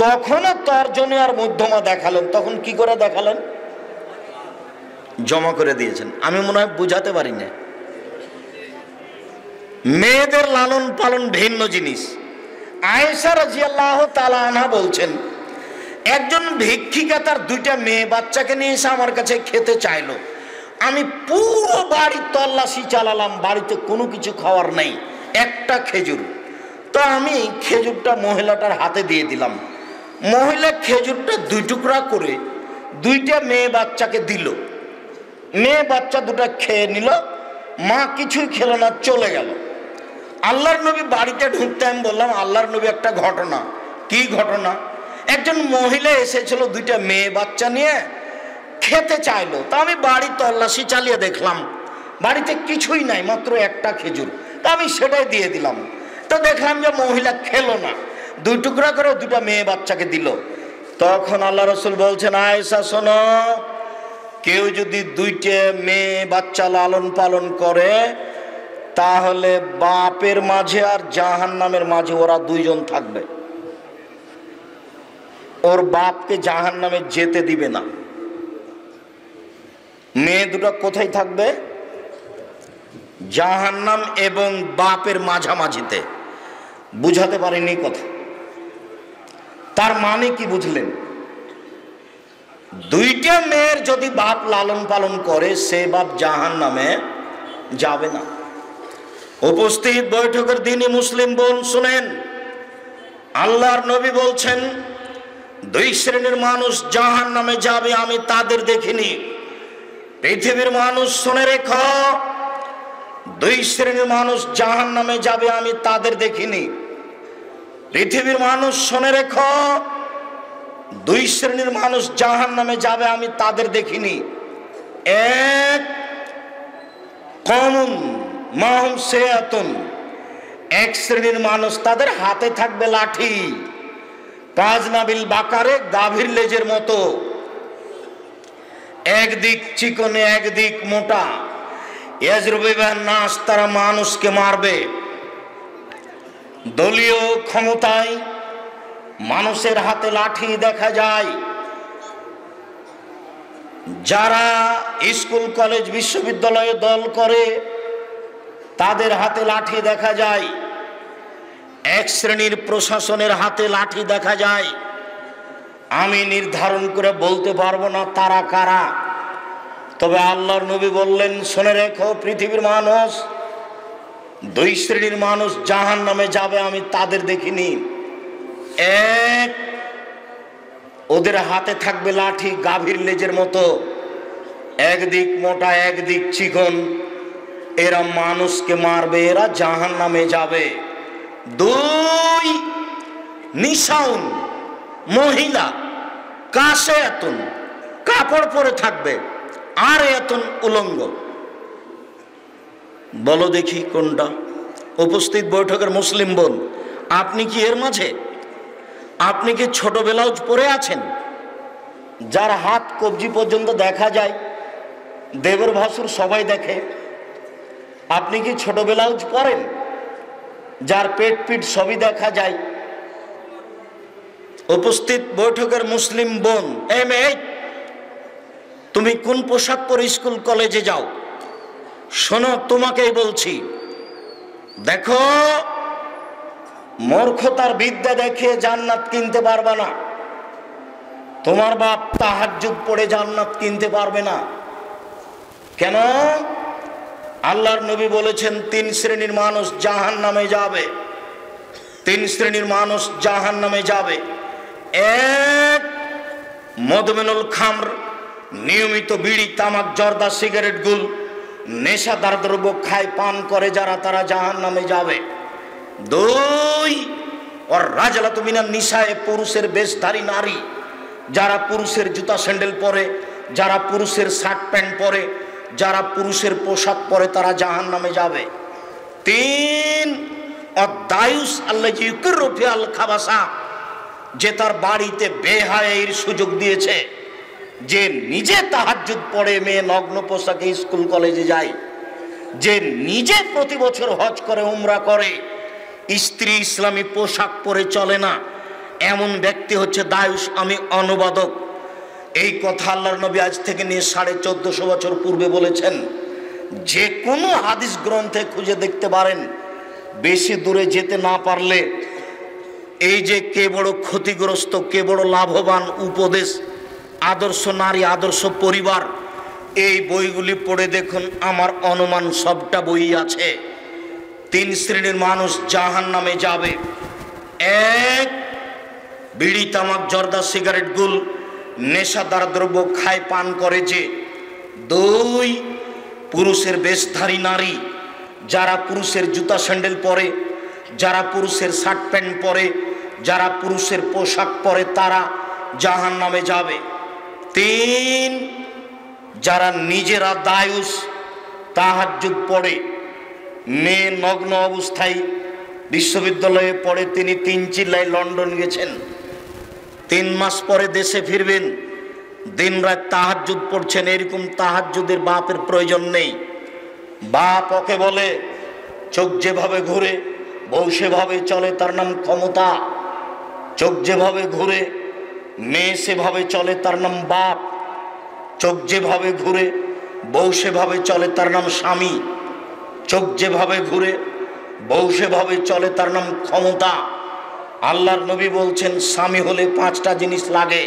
তখনও তর্জনী আর মধ্যমা দেখালেন। তখন কি করে দেখালেন? জমা করে দিয়েছেন। আমি মনে হয় বুঝাতে পারি না। মেয়েদের লালন পালন ভিন্ন জিনিস। আয়েশা রাদিয়াল্লাহু তাআলা আনহা বলছেন, একজন ভিক্ষিকা তার 2টা মেয়ে বাচ্চাকে নিয়ে এসে আমার কাছে খেতে চাইলো। আমি পুরো বাড়ি তল্লাশি চালালাম, বাড়িতে কোনো কিছু খাওয়ার নেই, একটা খেজুর। তো আমি খেজুরটা মহিলাটার হাতে দিয়ে দিলাম। মহিলা খেজুরটা 2 টুকরা করে 2টা মেয়ে বাচ্চাকে দিল। মেয়ে বাচ্চা 2টা খেয়ে নিল, মা কিছুই খেলো না, চলে গেল। আল্লাহর নবী বাড়িতে ঢুকতে আমি বললাম, আল্লাহর নবী একটা ঘটনা। কি ঘটনা? একজন মহিলা এসেছিল 2টা মেয়ে বাচ্চা নিয়ে, খেতে চাইলো। তা আমি বাড়ি তল্লাশি চালিয়ে দেখলাম বাড়িতে কিছুই নাই, মাত্র একটা খেজুর। তা আমি সেটাই দিয়ে দিলাম। তো দেখলাম যে মহিলা খেলো না, 2 টুকরা করে 2টা মেয়ে বাচ্চাকে দিল। তখন আল্লাহ রাসূল বলছেন, আয়েশা শোনো, কেউ যদি 2টা মেয়ে বাচ্চা লালন পালন করে, তাহলে বাপের মাঝে আর জাহান্নামের মাঝে ওরা 2 জন থাকবে। ওর বাপকে জাহান্নামে যেতে দিবে না। মেয়ে 2টা কোথায় থাকবে? জাহান্নাম এবং বাপের মাঝামাঝিতে। বুঝাতে পারিনি কথা। তার মানে কি বুঝলেন? 2টা মেয়ের যদি বাপ লালন পালন করে, সে বাপ জাহান্নামে যাবে না। উপস্থিত বৈঠকের দিনই মুসলিম বোন শুনেন, আল্লাহর নবী বলছেন, 2 শ্রেণীর মানুষ জাহান্নামে যাবে, আমি তাদের দেখিনি। পৃথিবীর মানুষ শুনে রেখো, 2 শ্রেণীর মানুষ জাহান্নামে যাবে, আমি তাদের দেখিনি। পৃথিবীর মানুষ শুনে রেখো, 2 শ্রেণীর মানুষ জাহান্নামে যাবে, আমি তাদের দেখিনি। এক, কওমুন মাহুম সিয়াতুন, 1 শ্রেণীর মানুষ, তাদের হাতে থাকবে লাঠি, কাজনাবিল বাকারে, গাভীর লেজের মতো, একদিক চিকনে একদিক মোটা। ইয়াজরুবিবান নাস, তারা মানুষকে মারবে। দলীয় ক্ষমতায় মানুষের হাতে লাঠি দেখা যায়। যারা স্কুল কলেজ বিশ্ববিদ্যালয়ে দল করে, তাদের হাতে লাঠি দেখা যায়। 1 শ্রেণীর প্রশাসনের হাতে লাঠি দেখা যায়। আমি নির্ধারণ করে বলতে পারবো না তারা কারা, তবে আল্লাহর নবী বললেন, শুনে রেখো, পৃথিবীর মানুষ 2 শ্রেণীর মানুষ জাহান্নামে যাবে, আমি তাদের দেখিনি। এক, ওদের হাতে থাকবে লাঠি গাভীর লেজের মতো, একদিক মোটা একদিক চিকন, এরা মানুষকে মারবে, এরা জাহান্নামে যাবে। 2, নিসাউন, মহিলা, কাসিয়াতুন, কাপড় পরে থাকবে, আর এতন উলঙ্গ। বলো দেখি কোনটা? উপস্থিত বৈঠকের মুসলিম বোন, আপনি কি এর মাঝে? আপনি কি ছোট ব্লাউজ পরে আছেন, যার হাত কবজি পর্যন্ত দেখা যায়? দেবর ভাসুর সবাই দেখে। আপনি কি ছোট ব্লাউজ পরেন, যার পেট পিঠ সবই দেখা যায়? উপস্থিত বৈঠকের মুসলিম বোন, তুমি কোন পোশাক পরে স্কুল কলেজে যাও? শোনো, তোমাকেই বলছি, দেখো, মূর্খতার বিদ্যা দেখে জান্নাত কিনতে পারবে না। তোমার বাপ তাহাজ্জুদ পড়ে জান্নাত কিনতে পারবে না। কেন? আল্লাহর নবী বলেছেন 3 শ্রেণীর মানুষ জাহান্নামে যাবে। 3 শ্রেণীর মানুষ জাহান্নামে যাবে। এক, মদমিনুল খামর, নিয়মিত বিড়ি, তামাক, জর্দা, সিগারেট, গুল, নেশাদার দ্রব্য খায়, পান করে যারা, তারা জাহান্নামে যাবে। 2, ওর রাজলাতু মিনান নিসায়ে, পুরুষের বেশধারী নারী, যারা পুরুষের জুতা স্যান্ডেল পরে, যারা পুরুষের শার্ট প্যান্ট পরে, যারা পুরুষের পোশাক পরে, তারা জাহান্নামে যাবে। 3, অদায়ুস আল্লাযী ইউকিরু ফিল খাবাসা, যে তার বাড়িতে বেহায়ার সুযোগ দিয়েছে, যে নিজে তাহাজ্জুদ পড়ে মেয়ে নগ্ন পোশাকে স্কুল কলেজে যায়, যে নিজে প্রতি বছর হজ করে, উমরা করে, স্ত্রী ইসলামী পোশাক পরে চলে না, এমন ব্যক্তি হচ্ছে দায়ুস। আমি অনুবাদক। এই কথা আল্লাহর নবী আজ থেকে নিয়ে 1450 বছর পূর্বে বলেছেন। যে কোনো হাদিস গ্রন্থে খুঁজে দেখতে পারেন। বেশি দূরে যেতে না পারলে এই যে কে বড় ক্ষতিগ্রস্ত, কে বড় লাভবান, উপদেশ, আদর্শ নারী, আদর্শ পরিবার, এই বইগুলি পড়ে দেখুন। আমার অনুমান সবটা বই আছে। 3 শ্রেণীর মানুষ জাহান্নামে যাবে। 1, বিড়ি, তামাক, জর্দা, সিগারেট, গুল, নেশাদার দ্রব্য খায়, পান করে যে। 2, পুরুষের বেশধারী নারী, যারা পুরুষের জুতা স্যান্ডেল পরে, যারা পুরুষের শার্ট প্যান্ট পরে, যারা পুরুষের পোশাক পরে, তারা জাহান্নামে যাবে। 3, যারা নিজেরা দায়ুস, তাহাজ্জুদ পড়ে, মেয়ে নগ্ন অবস্থায় বিশ্ববিদ্যালয়ে পড়ে, তিনি 3 চিল্লায় লন্ডন গেছেন, 3 মাস পরে দেশে ফিরবেন, দিন রাত তাহাজ্জুদ পড়ছেন। এরকম তাহাজ্জুদের বাপের প্রয়োজন নেই। বাপ ওকে বলে, চোখ যেভাবে ঘুরে বউ সেভাবে চলে, তার নাম ক্ষমতা। চোখ যেভাবে ঘুরে মেয়ে সেভাবে চলে, তার নাম বাপ। চোখ যেভাবে ঘুরে বউ সেভাবে চলে, তার নাম স্বামী। চোখ যেভাবে ঘুরে বউ সেভাবে চলে, তার নাম ক্ষমতা। আল্লাহর নবী বলছেন, স্বামী হলে 5টা জিনিস লাগে।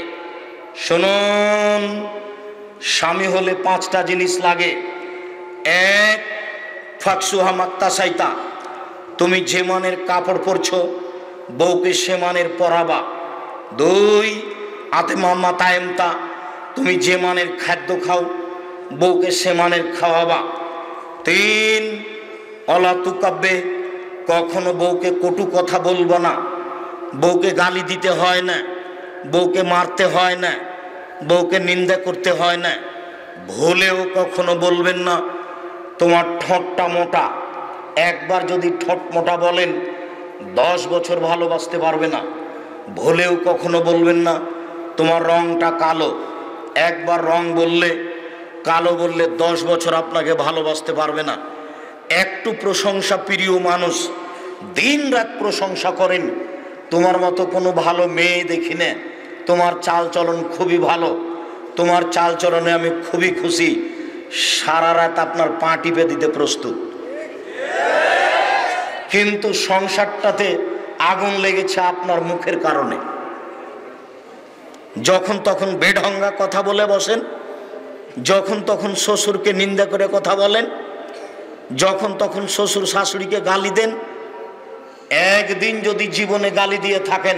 শুনুন, স্বামী হলে 5টা জিনিস লাগে। 1, ফাকসুহা মাক্তাসাইতা, তুমি যে মানের কাপড় পরছো বউকে সে মানের পরাবা। 2, আতেমা মাতায়েমতা, তুমি যে মানের খাদ্য খাও বউকে সে মানের খাওয়াবা। 3, অলা তুকাব্বে, কখনো বউকে কটু কথা বলবো না। বউকে গালি দিতে হয় না, বউকে মারতে হয় না, বউকে নিন্দা করতে হয় না। ভুলেও কখনো বলবেন না তোমার ঠোঁটটা মোটা। একবার যদি ঠোঁট মোটা বলেন 10 বছর ভালোবাসতে পারবে না। ভুলেও কখনো বলবেন না তোমার রংটা কালো। একবার রং বললে, কালো বললে 10 বছর আপনাকে ভালোবাসতে পারবে না। একটু প্রশংসা প্রিয় মানুষ, দিন রাত প্রশংসা করেন, তোমার মতো কোনো ভালো মেয়ে দেখি না, তোমার চাল চলন খুবই ভালো, তোমার চাল চলনে আমি খুবই খুশি, সারা রাত আপনার পা টিপে দিতে প্রস্তুত। কিন্তু সংসারটাতে আগুন লেগেছে আপনার মুখের কারণে। যখন তখন বেঢঙ্গা কথা বলে বসেন, যখন তখন শ্বশুরকে নিন্দা করে কথা বলেন, যখন তখন শ্বশুর শাশুড়িকে গালি দেন। একদিন যদি জীবনে গালি দিয়ে থাকেন,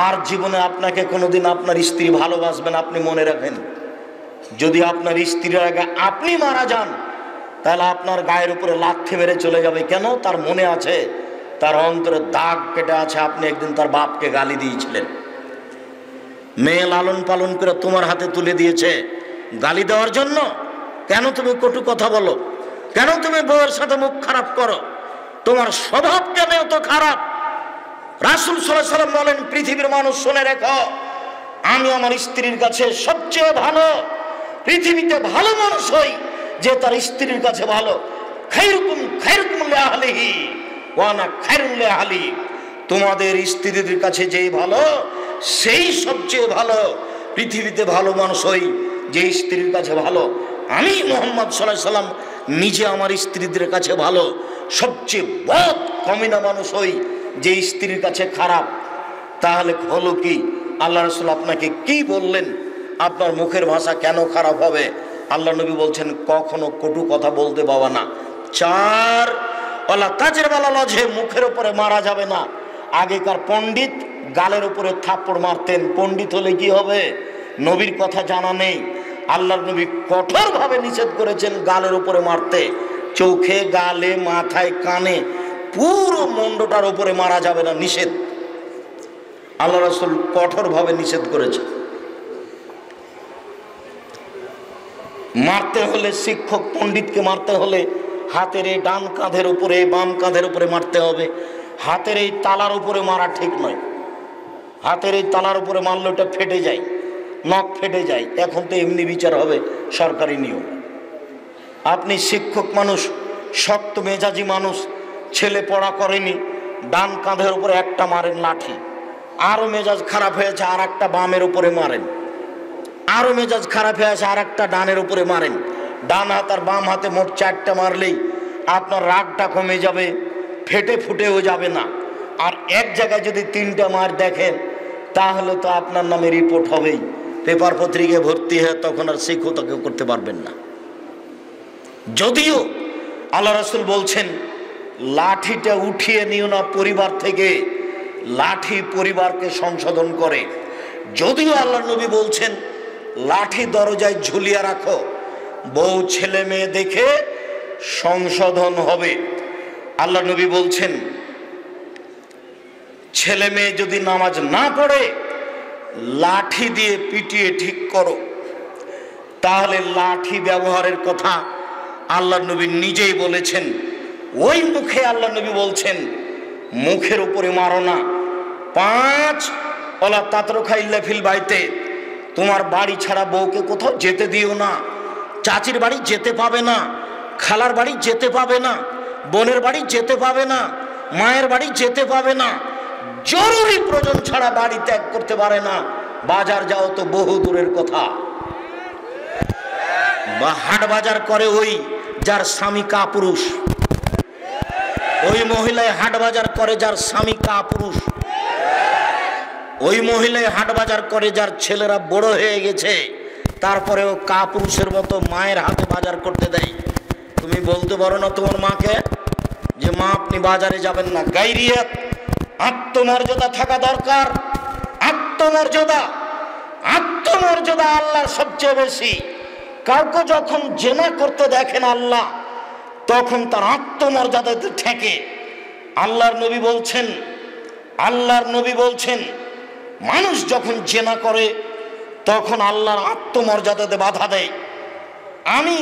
আর জীবনে আপনাকে কোনোদিন আপনার স্ত্রী ভালোবাসবেন, আপনি মনে রাখেন। যদি আপনার স্ত্রীর আগে আপনি মারা যান, তাহলে আপনার গায়ের উপরে লাথি মেরে চলে যাবে। কেন? তার মনে আছে, তার অন্তরে দাগ কেটে আছে, আপনি একদিন তার বাপকে গালি দিয়েছিলেন। মেয়ে লালন পালন করে তোমার হাতে তুলে দিয়েছে গালি দেওয়ার জন্য। কেন তুমি কটু কথা বলো? কেন তুমি বউয়ের সাথে মুখ খারাপ করো? তোমার স্বভাব কেন এত খারাপ? রাসূল সাল্লাল্লাহু আলাইহি ওয়াসাল্লাম বলেন, পৃথিবীর মানুষ শুনে রেখো, আমি আমার স্ত্রীর কাছে সবচেয়ে ভালো। পৃথিবীতে ভালো মানুষ হই যে তার স্ত্রীর কাছে ভালো। খায়রুকুম খায়রুকুম লিআহলিহি ওয়া আনা খায়রুল লিআহলি, তোমাদের স্ত্রীদের কাছে যেই ভালো সেই সবচেয়ে ভালো। পৃথিবীতে ভালো মানুষ হই যে স্ত্রীর কাছে ভালো। আমি মুহাম্মদ সাল্লাল্লাহু আলাইহি সাল্লাম নিজে আমার স্ত্রীদের কাছে ভালো। সবচেয়ে বদ কমিনা মানুষ ওই যে স্ত্রীর কাছে খারাপ। তাহলে হলো কি? আল্লাহ রাসূল আপনাকে কি বললেন? আপনার মুখের ভাষা কেন খারাপ হবে? আল্লাহ নবী বলছেন কখনো কটু কথা বলতে পাবা না। 4 ওয়ালা তাজরিবাল ওয়াজহে, মুখের উপরে মারা যাবে না। আগেকার পণ্ডিত গালের উপরে থাপ্পড় মারতেন। পণ্ডিত হলে কি হবে? নবীর কথা জানা নেই। আল্লাহর নবী কঠোরভাবে নিষেধ করেছেন গালের উপরে মারতে। চোখে, গালে, মাথায়, কানে, পুরো মুন্ডটার উপরে মারা যাবে না, নিষেধ। আল্লাহ রাসূল কঠোরভাবে নিষেধ করেছেন। মারতে হলে, শিক্ষক পণ্ডিতকে মারতে হলে হাতের এই ডান কাঁধের উপরে, বাম কাঁধের উপরে মারতে হবে। হাতের এই তালার উপরে মারা ঠিক নয়। হাতের এই তালার উপরে মারলে ওটা ফেটে যায়, নখ ফেটে যায়। এখন তো এমনি বিচার হবে, সরকারি নিয়ম। আপনি শিক্ষক মানুষ, শক্ত মেজাজি মানুষ, ছেলে পড়া করেনি, ডান কাঁধের উপরে একটা মারেন লাঠি, আরও মেজাজ খারাপ হয়েছে আর একটা বামের উপরে মারেন, আরও মেজাজ খারাপ হয়েছে আর একটা ডানের উপরে মারেন। ডান হাত আর বাম হাতে মোট 4টা মারলেই আপনার রাগটা কমে যাবে, ফেটে ফুটেও যাবে না। আর এক জায়গায় যদি 3টা মার দেখেন তাহলে তো আপনার নামে রিপোর্ট হবেই, পেপার পত্রিকায় ভর্তি হয়ে তখন আর শিক্ষকতা করতে পারবেন না। যদিও আল্লাহ রাসূল বলছেন লাঠিটা উঠিয়ে নিও না পরিবার থেকে, লাঠি পরিবারকে সংশোধন করে। যদিও আল্লাহ নবী বলছেন লাঠি দরজায় ঝুলিয়ে রাখো, বউ ছেলে মেয়ে দেখে সংশোধন হবে। আল্লাহ নবী বলছেন ছেলে মেয়ে যদি নামাজ না পড়ে লাঠি দিয়ে পিটিয়ে ঠিক করো। তাহলে লাঠি ব্যবহারের কথা আল্লাহ নবী নিজেই বলেছেন। ওই মুখে আল্লাহ নবী বলছেন মুখের উপরে মারো না। 5 ওয়ালা তাতরুকা ইল্লা ফিল বাইতে, তোমার বাড়ি ছাড়া বউকে কোথাও যেতে দিও না। চাচির বাড়ি যেতে পাবে না, খালার বাড়ি যেতে পাবে না, বোনের বাড়ি যেতে পাবে না, মায়ের বাড়ি যেতে পাবে না। জরুরি প্রয়োজন ছাড়া বাড়ি ত্যাগ করতে পারে না। বাজার যাও তো বহু দূরের কথা। বা হাট বাজার করে ওই যার স্বামী কাপুরুষ, ওই মহিলায় হাট বাজার করে যার স্বামী কাপুরুষ, ওই মহিলায় হাট বাজার করে যার ছেলেরা বড় হয়ে গেছে, তারপরেও কাপুরুষের মতো মায়ের হাতে বাজার করতে দেয়। তুমি বলতে পারো না তোমার মাকে যে মা আপনি বাজারে যাবেন না? গায়রিয়াত, আত্মমর্যাদা থাকা দরকার। আত্মমর্যাদা, আত্মমর্যাদা আল্লাহর সবচেয়ে বেশি। কাউকে যখন জেনা করতে দেখেন আল্লাহ, তখন তার আত্মমর্যাদাতে ঠেকে। আল্লাহর নবী বলছেন, আল্লাহর নবী বলছেন মানুষ যখন জেনা করে তখন আল্লাহর আত্মমর্যাদাতে বাধা দেয়। আমি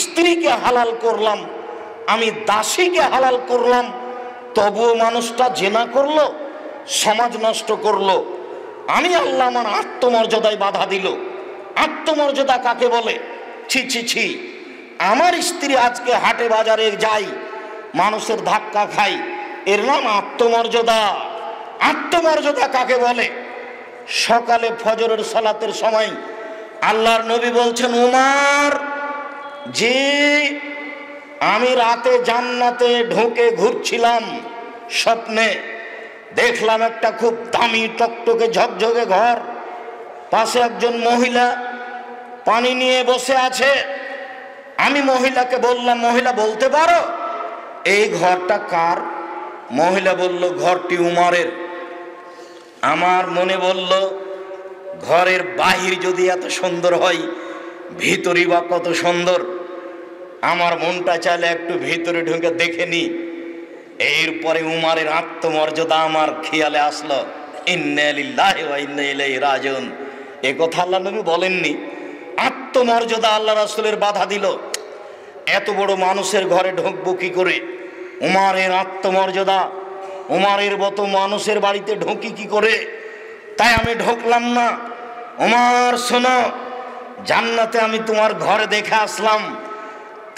স্ত্রীকে হালাল করলাম, আমি দাসীকে হালাল করলাম, তবুও মানুষটা জেনা করলো, সমাজ নষ্ট করলো। আমি আল্লাহ আমার আত্মমর্যাদায় বাধা দিল। আত্মমর্যাদা কাকে বলে? ছি ছি ছি, আমার স্ত্রী আজকে হাটে বাজারে যাই, মানুষের ধাক্কা খাই, এর নাম আত্মমর্যাদা। আত্মমর্যাদা কাকে বলে? সকালে ফজরের সালাতের সময় আল্লাহর নবী বলছেন উমর, যে আমি রাতে জান্নাতে ঢুকে ঘুরছিলাম, স্বপ্নে দেখলাম একটা খুব দামি টকটকে ঝকঝকে ঘর, পাশে একজন মহিলা পানি নিয়ে বসে আছে। আমি মহিলাকে বললাম, মহিলা বলতে পারো এই ঘরটা কার? মহিলা বলল ঘরটি উমরের। আমার মনে বলল ঘরের বাহির যদি এত সুন্দর হয়, ভিতরই বা কত সুন্দর। আমার মনটা চাইলে একটু ভিতরে ঢুকে দেখে নি। এরপরে উমরের আত্মমর্যাদা আমার খেয়ালে আসলো। ইন্না লিল্লাহি ওয়া ইন্না ইলাইহি রাজিউন। এ কথা আল্লাহ নবী বলেননি, আত্মমর্যাদা আল্লাহ রাসূলের বাধা দিল। এত বড় মানুষের ঘরে ঢুকবো কি করে? উমরের আত্মমর্যাদা, উমরের মতো মানুষের বাড়িতে ঢুকি কি করে? তাই আমি ঢুকলাম না। উমর শোনো, জান্নাতে আমি তোমার ঘরে দেখে আসলাম,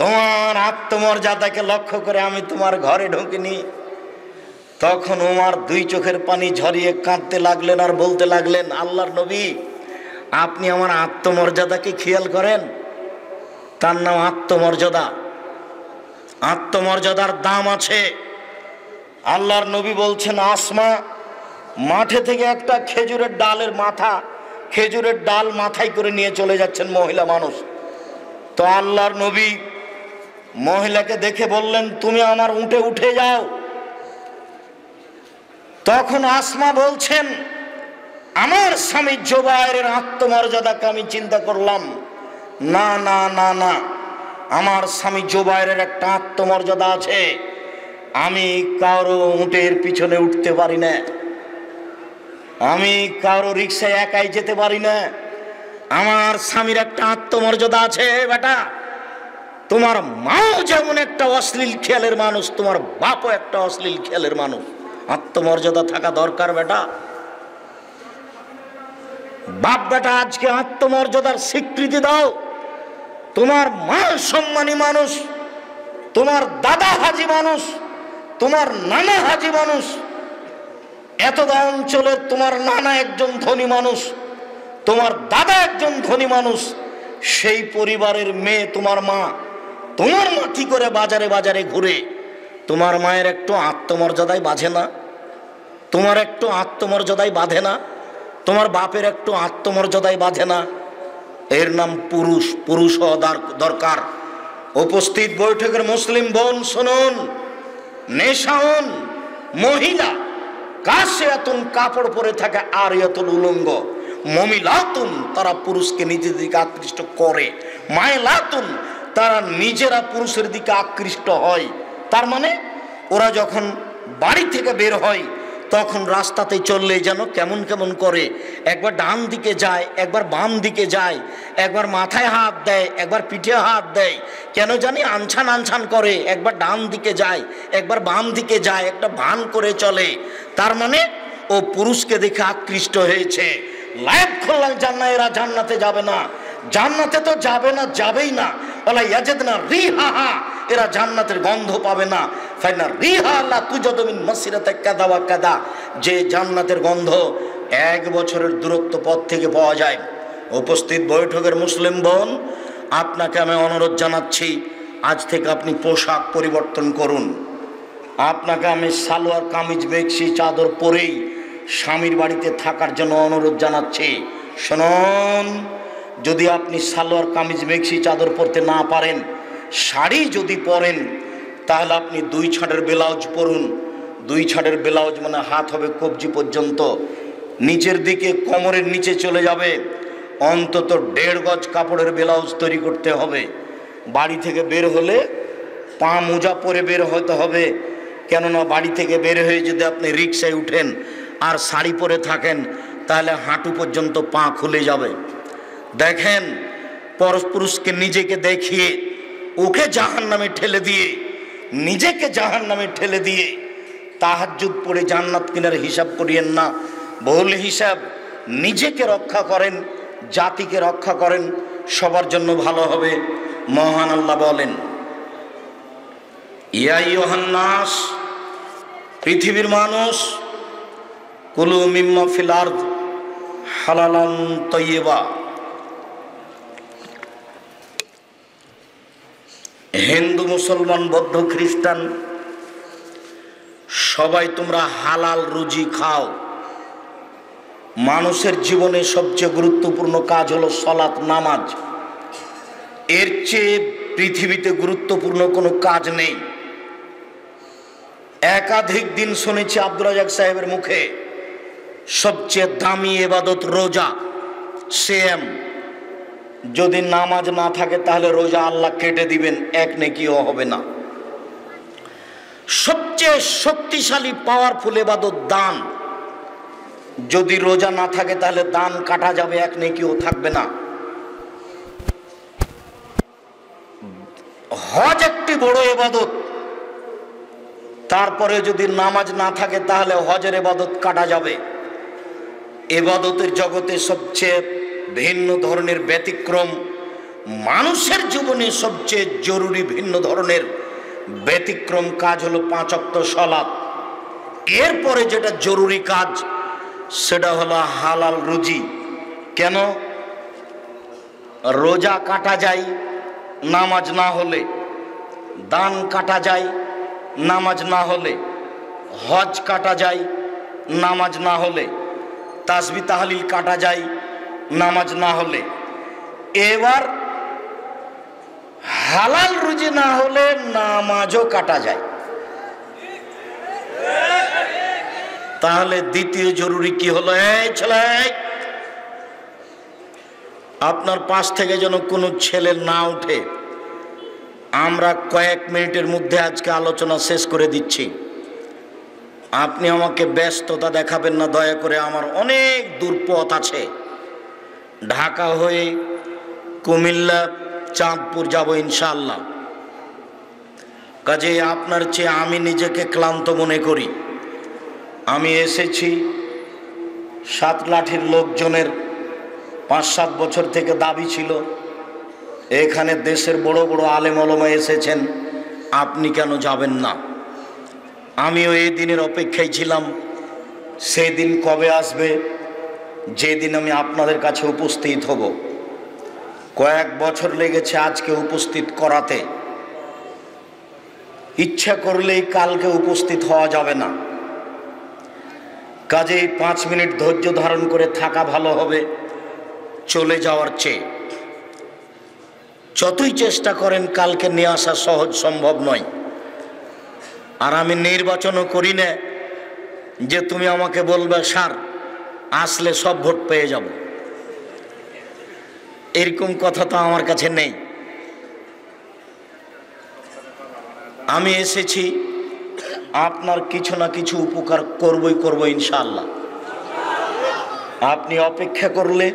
তোমার আত্মমর্যাদাকে লক্ষ্য করে আমি তোমার ঘরে ঢুকিনি। তখন উমর 2 চোখের পানি ঝরিয়ে কাঁদতে লাগলেন আর বলতে লাগলেন, আল্লাহর নবী আপনি আমার আত্মমর্যাদাকে খেয়াল করেন? তার নাম আত্মমর্যাদা। আত্মমর্যাদার দাম আছে। আল্লাহর নবী বলছেন, আসমা মাঠে থেকে একটা খেজুরের ডাল মাথায় করে নিয়ে চলে যাচ্ছেন মহিলা মানুষ। তো আল্লাহর নবী মহিলাকে দেখে বললেন, তুমি আমার উঠে উঠে যাও। তখন আসমা বলছেন, আমার স্বামী জুবায়েরের আত্মমর্যাদাকে আমি চিন্তা করলাম, না না না না, আমার স্বামী জুবায়েরের একটা আত্মমর্যাদা আছে। আমি কারো উটের পিছনে উঠতে পারি না, আমি কারো রিক্সায় একাই যেতে পারি না। আমার স্বামীর একটা আত্মমর্যাদা আছে। বেটা, তোমার মাও যেমন একটা অশ্লীল খেয়ালের মানুষ, তোমার বাপও একটা অশ্লীল খেয়ালের মানুষ। আত্মমর্যাদা থাকা দরকার বেটা। বাপ বেটা আজকে আত্মমর্যাদার স্বীকৃতি দাও। তোমার মা সম্মানী মানুষ, তোমার দাদা হাজি মানুষ, তোমার নানা হাজি মানুষ, এতটা অঞ্চলের তোমার নানা একজন ধনী মানুষ, তোমার দাদা একজন ধনী মানুষ। সেই পরিবারের মেয়ে তোমার মা কি করে বাজারে বাজারে ঘুরে? তোমার মায়ের একটু আত্মমর্যাদায় বাঁধে না? তোমার একটু আত্মমর্যাদায় বাঁধে না? তোমার বাপের একটু আত্মমর্যাদায় বাঁধে না? এর নাম পুরুষ হওয়া দরকার। উপস্থিত বৈঠকের মুসলিম বোন শুনুন, নেশাউন মহিলা কাশিয়াতুন কাপড় পরে থাকে, আরিয়াতুল উলঙ্গ মমিলাতুন, তারা পুরুষকে নিজের দিকে আকৃষ্ট করে, মায়লাতুন, তারা নিজেরা পুরুষের দিকে আকৃষ্ট হয়। তার মানে ওরা যখন বাড়ি থেকে বের হয় তখন রাস্তাতে চললে যেন কেমন কেমন করে, একবার ডান দিকে যায়, একবার বাম দিকে যায়, একবার মাথায় হাত দেয়, একবার পিঠে হাত দেয়, কেন জানি আনছান আনছান করে, একবার ডান দিকে যায়, একবার বাম দিকে যায়, একটা ভান করে চলে। তার মানে ও পুরুষকে দেখে আকৃষ্ট হয়েছে। লাইভ খোল্লাল জান্নাত, এরা জান্নাতে যাবে না। জান্নাতে তো যাবে না, যাবেই না। ওলা ইয়াজিদনা রিহাহা, এরা জান্নাতের গন্ধ পাবে না। ফাইনা রিহা লা তুজাদু মিন মাসিরাতি কাদা ওয়া কাদা, যে জান্নাতের গন্ধ 1 বছরের দূরত্ব পথ থেকে পাওয়া যায়। উপস্থিত বৈঠকের মুসলিম বোন, আপনাকে আমি অনুরোধ জানাচ্ছি, আজ থেকে আপনি পোশাক পরিবর্তন করুন। আপনাকে আমি সালোয়ার কামিজ মেক্সি চাদর পরেই স্বামীর বাড়িতে থাকার জন্য অনুরোধ জানাচ্ছি। শুনুন, যদি আপনি সালোয়ার কামিজ মেক্সি চাদর পরতে না পারেন, শাড়ি যদি পরেন, তাহলে আপনি 2 ছাঁটের ব্লাউজ পরুন। 2 ছাঁটের ব্লাউজ মানে হাত হবে কবজি পর্যন্ত, নিচের দিকে কোমরের নিচে চলে যাবে। অন্তত 1.5 গজ কাপড়ের ব্লাউজ তৈরি করতে হবে। বাড়ি থেকে বের হলে পা মোজা পরে বের হতে হবে, কেননা বাড়ি থেকে বের হয়ে যদি আপনি রিক্সায় উঠেন আর শাড়ি পরে থাকেন, তাহলে হাঁটু পর্যন্ত পা খুলে যাবে। দেখেন, পরপুরুষকে নিজেকে দেখিয়ে ওকে জাহান্নামে ঠেলে দিয়ে, নিজেকে জাহান্নামে ঠেলে দিয়ে তাহাজ্জুদ পড়ে জান্নাত কিনার হিসাব করিয়েন না। ভুল হিসাব। নিজেকে রক্ষা করেন, জাতিকে রক্ষা করেন, সবার জন্য ভালো হবে। মহান আল্লাহ বলেন, ইয়া আইয়ুহান নাস, পৃথিবীর মানুষ, কুলু মিম্মা ফিল আরদ হালালান তাইয়্যিবা। হিন্দু, মুসলমান, বৌদ্ধ, খ্রিস্টান, সবাই তোমরা হালাল রুজি খাও। মানুষের জীবনে সবচেয়ে গুরুত্বপূর্ণ কাজ হলো সালাত, নামাজ। এর চেয়ে পৃথিবীতে গুরুত্বপূর্ণ কোনো কাজ নেই। একাধিক দিন শুনেছি আব্দুর রাজ্জাক সাহেবের মুখে, সবচেয়ে দামি ইবাদত রোজা। সেম, যদি নামাজ না থাকে তাহলে রোজা আল্লাহ কেটে দিবেন, 1 নেকিও হবে না। সবচেয়ে শক্তিশালী পাওয়ারফুল ইবাদত দান। যদি রোজা না থাকে তাহলে দান কাটা যাবে, 1 নেকিও থাকবে না। হজ একটি বড় ইবাদত, তারপরে যদি নামাজ না থাকে তাহলে হজের ইবাদত কাটা যাবে। ইবাদতের জগতে সবচেয়ে ভিন্ন ধরনের ব্যতিক্রম, মানুষের জীবনে সবচেয়ে জরুরি ভিন্ন ধরনের ব্যতিক্রম কাজ হলো 5 ওয়াক্ত সালাত। এরপরে যেটা জরুরি কাজ সেটা হলো হালাল রুজি। কেন? রোজা কাটা যায় নামাজ না হলে, দান কাটা যায় নামাজ না হলে, হজ কাটা যায় নামাজ না হলে, তাসবিহ তাহলিল কাটা যায় নামাজ না হলে। এবার হালাল রুজি না হলে নামাজও কাটা যায়। তাহলে দ্বিতীয় জরুরি কি হলো? এই ছেলে, আপনার পাশ থেকে যেন কোনো ছেলে না উঠে। আমরা কয়েক মিনিটের মধ্যে আজকে আলোচনা শেষ করে দিচ্ছি। আপনি আমাকে ব্যস্ততা দেখাবেন না দয়া করে। আমার অনেক দূর পথ আছে, ঢাকা হয়ে কুমিল্লা চাঁদপুর যাব ইনশাআল্লাহ। কাজে আপনার চেয়ে আমি নিজেকে ক্লান্ত মনে করি। আমি এসেছি সাতলাঠির লোকজনের 5-7 বছর থেকে দাবি ছিল এখানে দেশের বড় বড় আলেম ওলামা এসেছেন, আপনি কেন যাবেন না? আমিও এই দিনের অপেক্ষায় ছিলাম। সেই দিন কবে আসবে যেদিন আমি আপনাদের কাছে উপস্থিত হব? কয়েক বছর লেগেছে আজকে উপস্থিত করাতে। ইচ্ছা করলেই কালকে উপস্থিত হওয়া যাবে না। কাজেই 5 মিনিট ধৈর্য ধারণ করে থাকা ভালো হবে চলে যাওয়ার চেয়ে। যতই চেষ্টা করেন কালকে নিয়ে আসা সহজ সম্ভব নয়। আর আমি নির্বাচনও করি না যে তুমি আমাকে বলবে স্যার আসলে সব ভোট পেয়ে যাব, এরকম কথা তো আমার কাছে নেই। আমি এসেছি আপনার কিছু না কিছু উপকার করব ইনশাআল্লাহ। আপনি অপেক্ষা করলে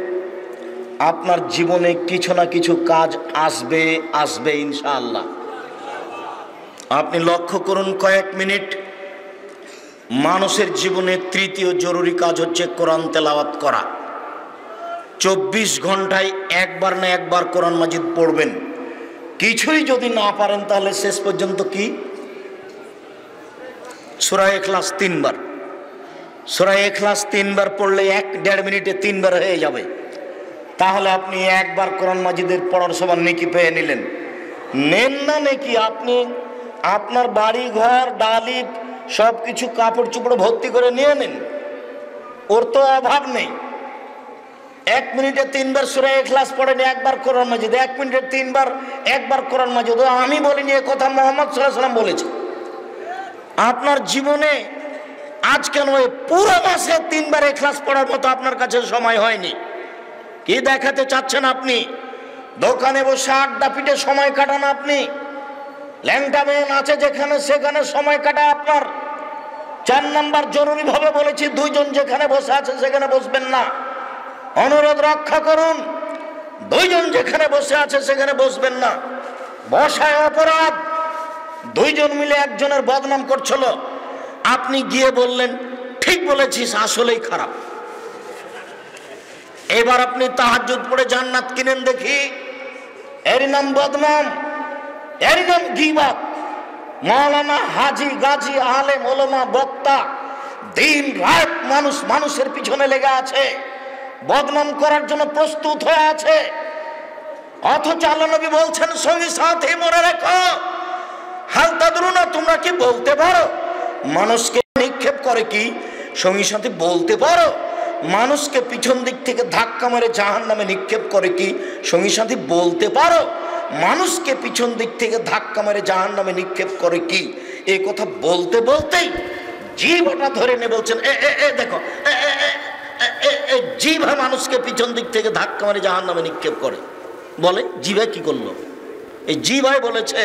আপনার জীবনে কিছু না কিছু কাজ আসবে ইনশাআল্লাহ। আপনি লক্ষ্য করুন, কয়েক মিনিট মানুষের জীবনে তৃতীয় জরুরি কাজ হচ্ছে কোরআন তেলাওয়াত করা। 24 ঘন্টায় একবার না একবার কোরআন মাজিদ পড়বেন। কিছুই যদি না পারেন তাহলে শেষ পর্যন্ত কি সূরা ইখলাস 3 বার, সূরা ইখলাস 3 বার পড়লে 1-1.5 মিনিটে 3 বার হয়ে যাবে। তাহলে আপনি একবার কোরআন মাজিদের পড়ার সমান নেকি পেয়ে নিলেন। নেন না নেকি? আপনি আপনার বাড়ি ঘর ডালি সব কিছু কাপড় চোপড় ভর্তি করে নিয়ে নেন, ওর তো অভাব নেই। 1 মিনিটে 3 বার সূরা ইখলাস পড়েন, একবার কোরআন মাজিদ। 1 মিনিটে 3 বার একবার কোরআন মাজিদ। আমি বলিনি, এ কথা মুহাম্মদ সাল্লাল্লাহু আলাইহি ওয়াসাল্লাম বলেছে। আপনার জীবনে আজ কেন পুরো মাসে 3 বার ইখলাস পড়ার মতো আপনার কাছে সময় হয়নি? কি দেখাতে চাচ্ছেন আপনি? দোকানে বসে আড্ডা পিটে সময় কাটান আপনি, ল্যাংটা মেয়ে আছে যেখানে সেখানে সময় কাটায় আপনার। 4 নাম্বার জরুরি ভাবে বলেছি, 2 জন যেখানে বসে আছে সেখানে বসবেন না। অনুরোধ রক্ষা করুন, 2 জন যেখানে বসে আছে সেখানে বসবেন না। বসায় অপরাধ। 2 জন মিলে একজনের বদনাম করছিল, আপনি গিয়ে বললেন ঠিক বলেছিস, আসলেই খারাপ। এবার আপনি তাহাজ্জুদ পড়ে জান্নাত কিনেন দেখি, এর নাম বদনাম, এর নাম গীবত। মাওলানা হাজি গাজী আলেম ওলামা বক্তা দিন রাত মানুষের পিছনে লেগে আছে, বদনাম করার জন্য প্রস্তুত হয়ে আছে। অথচ আল্লাহ নবী বলছেন সঙ্গী সাথী মনে রেখো। হাল তাদরুনা, তোমরা কি বলতে পারো মানুষকে নিক্ষেপ করে কি? সঙ্গী সাথী বলতে পারো মানুষকে পিছন দিক থেকে ধাক্কা মেরে জাহান্নামে নিক্ষেপ করে কি? সঙ্গী সাথী বলতে পারো মানুষকে পিছন দিক থেকে ধাক্কা মেরে জাহান্নামে নিক্ষেপ করে কি? এই কথা বলতে বলতেই জিহ্বাটা ধরে নিয়ে বলছেন দেখো জিহ্বা মানুষকে পিছন দিক থেকে ধাক্কা মেরে জাহান্নামে নিক্ষেপ করে। বলে জিহ্বা কি করলো? এই জিহ্বাই বলেছে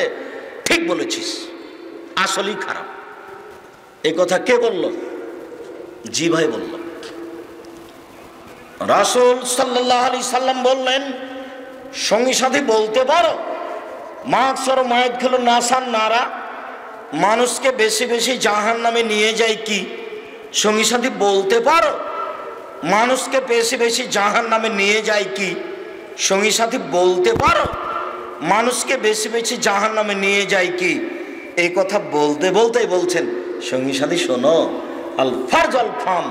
ঠিক বলেছিস, আসলেই খারাপ। এই কথা কে বলল? জিহ্বাই বলল। রাসূল সাল্লাল্লাহু আলাইহি সাল্লাম বললেন সঙ্গী সাথী বলতে পারো মাকসর মায়ের খেলো নাসান নারা, মানুষকে বেশি বেশি জাহান্নামে নিয়ে যায় কি? সঙ্গী সাথী বলতে পারো মানুষকে বেশি বেশি জাহান্নামে নিয়ে যায় কি? সঙ্গী সাথী বলতে পারো মানুষকে বেশি বেশি জাহান্নামে নিয়ে যায় কি? এই কথা বলতে বলতেই বলছেন সঙ্গী সাথী শোনো, আল ফারজ আল ফাম,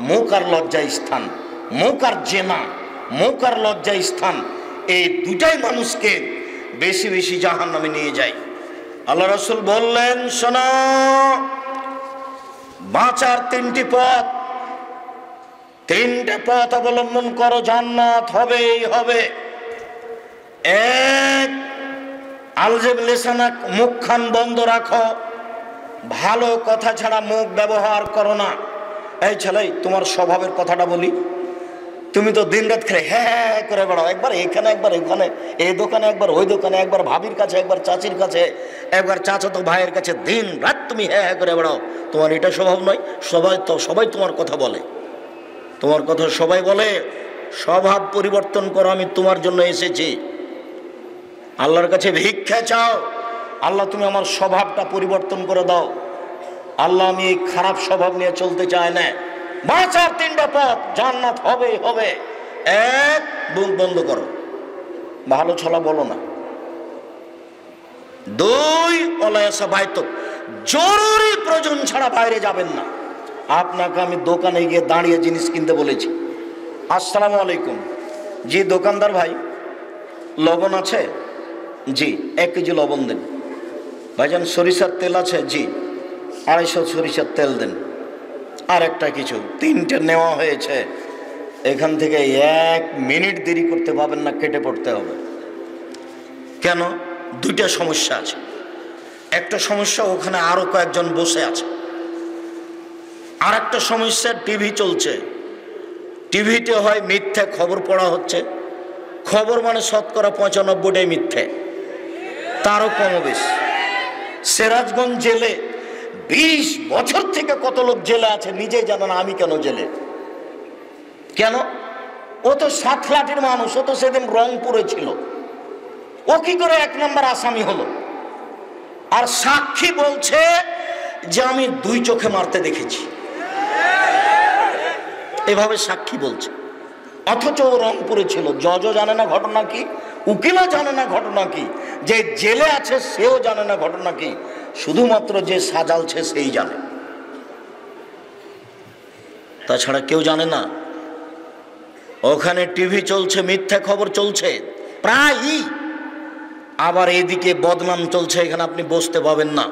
মুখ আর লজ্জা স্থান, মুখ আর জেনা, মুখ আর লজ্জা স্থান, এই দুটাই মানুষকে বেশি বেশি জাহান্নামে নিয়ে যায়। আল্লাহ রাসূল বললেন, শোনো, বাঁচার তিনটি পথ, তিনটে পথ অবলম্বন করো, জান্নাত হবেই হবে। এক, আলজেব লিসানাক, মুখখান বন্ধ রাখো, ভালো কথা ছাড়া মুখ ব্যবহার করো না। এই ছেলে, তোমার স্বভাবের কথাটা বলি, তুমি তো দিন রাত খেলে হ্যাঁ করে বেড়াও, একবার এখানে একবার এখানে, এই দোকানে একবার ওই দোকানে, একবার ভাবির কাছে একবার চাচির কাছে, একবার চাচাতো ভাইয়ের কাছে, দিন রাত তুমি হ্যাঁ করে বেড়াও। তোমার এটা স্বভাব নয়? সবাই তোমার কথা বলে, তোমার কথা সবাই বলে। স্বভাব পরিবর্তন করো, আমি তোমার জন্য এসেছি। আল্লাহর কাছে ভিক্ষা চাও, আল্লাহ তুমি আমার স্বভাবটা পরিবর্তন করে দাও। আল্লাহ, আমি এই খারাপ স্বভাব নিয়ে চলতে চাই না। বাঁচার তিনটা পথ, জান্নাত হবেই হবে। এক, মুখ বন্ধ করো, ভালো ছলা বলো না। দুই, ওলায়াসা বাইতুক, জরুরি প্রয়োজন ছাড়া বাইরে যাবেন না। আপনাকে আমি দোকানে গিয়ে দাঁড়িয়ে জিনিস কিনতে বলেছি, আসসালামু আলাইকুম, জি দোকানদার ভাই, লবণ আছে? জি 1 কেজি লবণ দেন। ভাইজান সরিষার তেল আছে? জি 250 সরিষার তেল দেন। আর একটা কিছু, 3টে নেওয়া হয়েছে, এখান থেকে 1 মিনিট দেরি করতে পারবেন না, কেটে পড়তে হবে। কেন? 2টা সমস্যা আছে। একটা সমস্যা, ওখানে আরো কয়েকজন বসে আছে। আর একটা সমস্যা, টিভি চলছে, টিভিতে হয় মিথ্যে খবর পড়া হচ্ছে। খবর মানে শতকরা 95টাই মিথ্যে, তারও কম বেশি। সিরাজগঞ্জ জেলে 20 বছর থেকে কত লোক জেলে আছে নিজেই জানে না। আমি কেন জেলে? কেন? ও তো সাতলাটির মানুষ, ও তো সেদিন রংপুরে ছিল, ও কি করে 1 নম্বর আসামি হলো? আর সাক্ষী বলছে যে আমি 2 চোখে মারতে দেখেছি, এভাবে সাক্ষী বলছে। অথচ ও রংপুরে ছিল। জজও জানে না ঘটনা কি, উকিলও জানে না ঘটনা কি, যে জেলে আছে সেও জানে না ঘটনা কি, শুধুমাত্র যে সাজালছে সেই জানে, তাছাড়া কেউ জানে না। ওখানে টিভি চলছে, মিথ্যা খবর চলছে প্রায়ই, আবার এদিকে বদনাম চলছে, এখানে আপনি বসতে পাবেন না।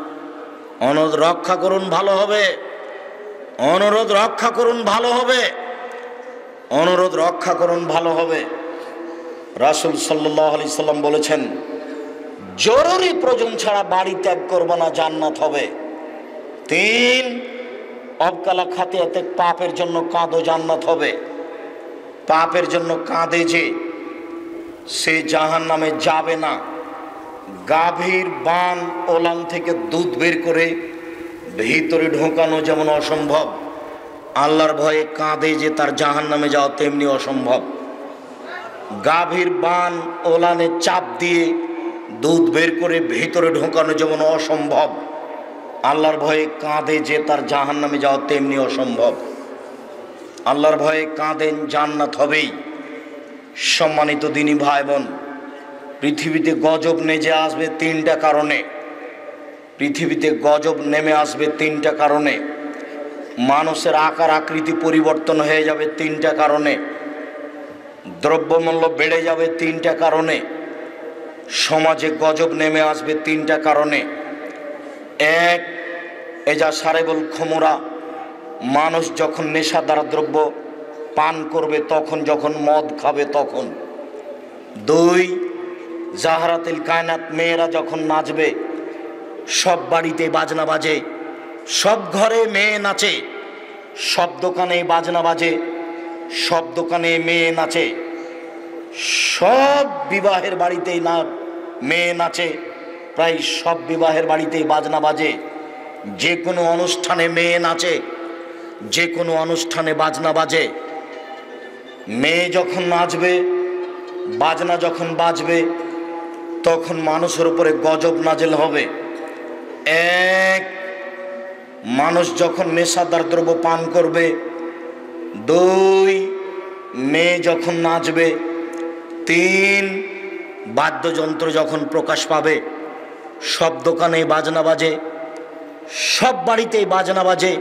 অনুরোধ রক্ষা করুন, ভালো হবে। অনুরোধ রক্ষা করুন, ভালো হবে। অনুরোধ রক্ষা করুন, ভালো হবে। রাসূল সাল্লাল্লাহু আলাইহি সাল্লাম বলেছেন, জরুরি প্রয়োজন ছাড়া বাড়ি ত্যাগ করবে না, জান্নাত হবে। 3, অবকালা খাতিয়াতে, পাপের জন্য কাঁদো, জান্নাত হবে। পাপের জন্য কাঁদে যে, সে জাহান্নামে যাবে না। গাভীর বান ওলান থেকে দুধ বের করে ভিতরে ঢোকানো যেমন অসম্ভব, আল্লাহর ভয়ে কাঁদে যে তার জাহান্নামে যাওয়া তেমনি অসম্ভব। গাভীর বান ওলানে চাপ দিয়ে দুধ বের করে ভিতরে ঢোকানো যেমন অসম্ভব, আল্লাহর ভয়ে কাঁদে যে তার জাহান্নামে যাওয়া তেমনি অসম্ভব। আল্লাহর ভয়ে কাঁদেন, জান্নাত হবেই। সম্মানিত দিনী ভাই বোন, পৃথিবীতে গজব নেমে আসবে 3টা কারণে। পৃথিবীতে গজব নেমে আসবে 3টা কারণে। মানুষের আকার আকৃতি পরিবর্তন হয়ে যাবে 3টা কারণে। দ্রব্যমূল্য বেড়ে যাবে 3টা কারণে। সমাজে গজব নেমে আসবে 3টা কারণে। 1, এজা সারেবুল খমুরা, মানুষ যখন নেশাদার দ্রব্য পান করবে, তখন যখন মদ খাবে তখন। 2, জাহারাতিল কায়নাত, মেয়েরা যখন নাচবে, সব বাড়িতে বাজনা বাজে, সব ঘরে মেয়ে নাচে, সব দোকানে বাজনা বাজে, সব দোকানে মেয়ে নাচে, সব বিবাহের বাড়িতেই না মেয়ে নাচে, প্রায় সব বিবাহের বাড়িতেই বাজনা বাজে। যে কোনো অনুষ্ঠানে মেয়ে নাচে, যে কোনো অনুষ্ঠানে বাজনা বাজে। মেয়ে যখন নাচবে, বাজনা যখন বাজবে, তখন মানুষের উপরে গজব নাজেল হবে। 1, মানুষ যখন নেশাদার দ্রব্য পান করবে। 2, মেয়ে যখন নাচবে। 3, বাদ্যযন্ত্র যখন প্রকাশ পাবে, সব দোকানে বাজনা বাজে, সব বাড়িতেই বাজনা বাজে,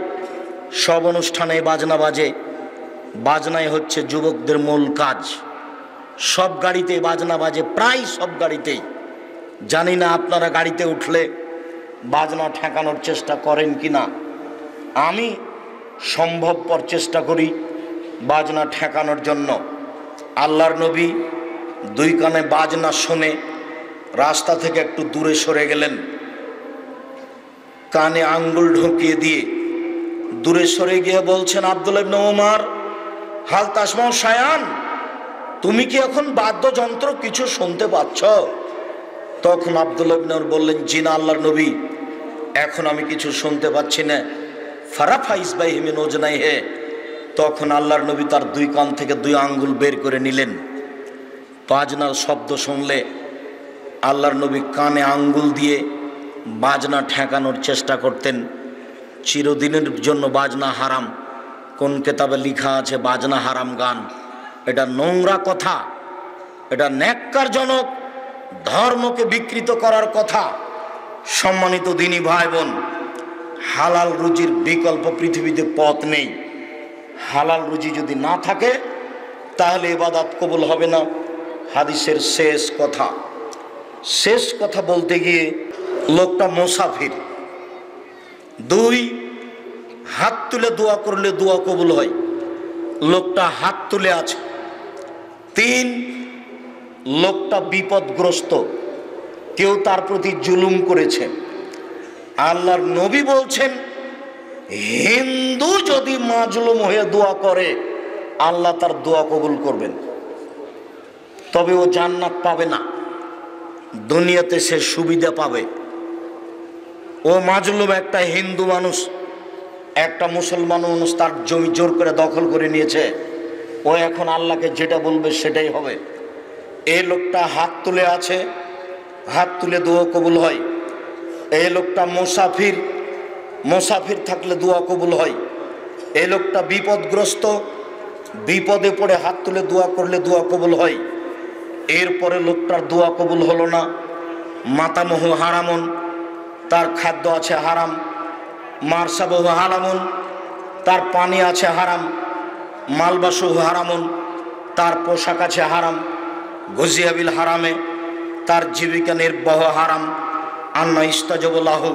সব অনুষ্ঠানে বাজনা বাজে। বাজনাই হচ্ছে যুবকদের মূল কাজ। সব গাড়িতে বাজনা বাজে, প্রায় সব গাড়িতেই। জানি না আপনারা গাড়িতে উঠলে বাজনা ঠেকানোর চেষ্টা করেন কি না। আমি সম্ভবপর চেষ্টা করি বাজনা ঠেকানোর জন্য। আল্লাহর নবী দুই কানে বাজনা শুনে রাস্তা থেকে একটু দূরে সরে গেলেন, কানে আঙ্গুল ঢুকিয়ে দিয়ে দূরে সরে গিয়ে বলছেন, আব্দুল্লাহ ইবনে ওমর, হাল তাসমাউ শায়ান, তুমি কি এখন বাদ্যযন্ত্র কিছু শুনতে পাচ্ছ? তখন আব্দুল্লাহ ইবনে ওমর বললেন, জি না আল্লাহর নবী, এখন আমি কিছু শুনতে পাচ্ছি না। ফারাফা ইসবাইহি মিন উজনাইহি, তখন আল্লাহর নবী তার দুই কান থেকে দুই আঙ্গুল বের করে নিলেন। বাজনার শব্দ শুনলে আল্লাহর নবী কানে আঙ্গুল দিয়ে বাজনা ঠেকানোর চেষ্টা করতেন। চিরদিনের জন্য বাজনা হারাম। কোন কিতাবে লেখা আছে বাজনা হারাম গান? এটা নোংরা কথা, এটা ন্যাক্কারজনক, ধর্মকে বিকৃত করার কথা। সম্মানিত দিনী ভাই বোন, হালাল রুজির বিকল্প পৃথিবীতে পথ নেই। হালাল রুজি যদি না থাকে তাহলে ইবাদত কবুল হবে না। হাদিসের শেষ কথা বলতে গিয়ে, লোকটা মুসাফির। 2, হাত তুলে দোয়া করলে দোয়া কবুল হয়, লোকটা হাত তুলে আছে। 3, লোকটা বিপদগ্রস্ত, কেউ তার প্রতি জুলুম করেছে। আল্লাহর নবী বলছেন, হিন্দু যদি মাজলুম হয়ে দোয়া করে আল্লাহ তার দোয়া কবুল করবেন, তবে ও জান্নাত পাবে না, দুনিয়াতে সে সুবিধা পাবে। ও মাজলুম একটা হিন্দু মানুষ, একটা মুসলমান মানুষ তার জমি জোর করে দখল করে নিয়েছে, ও এখন আল্লাহকে যেটা বলবে সেটাই হবে। এই লোকটা হাত তুলে আছে, হাত তুলে দোয়া কবুল হয়। এই লোকটা মুসাফির থাকলে দোয়া কবুল হয়। এই লোকটা বিপদগ্রস্ত, বিপদে পড়ে হাত তুলে দোয়া করলে দোয়া কবুল হয়। এরপরে লোকটার দোয়া কবুল হলো না। মাতামহু হারামুন, তার খাদ্য আছে হারাম। মারসাবহু হারামুন, তার পানি আছে হারাম। মালবাসহু হারামুন, তার পোশাক আছে হারাম। গুজিয়াবিল হারামে, তার জীবিকা নির্বাহ হারাম। আন্না ইস্তাজাবুল্লাহু,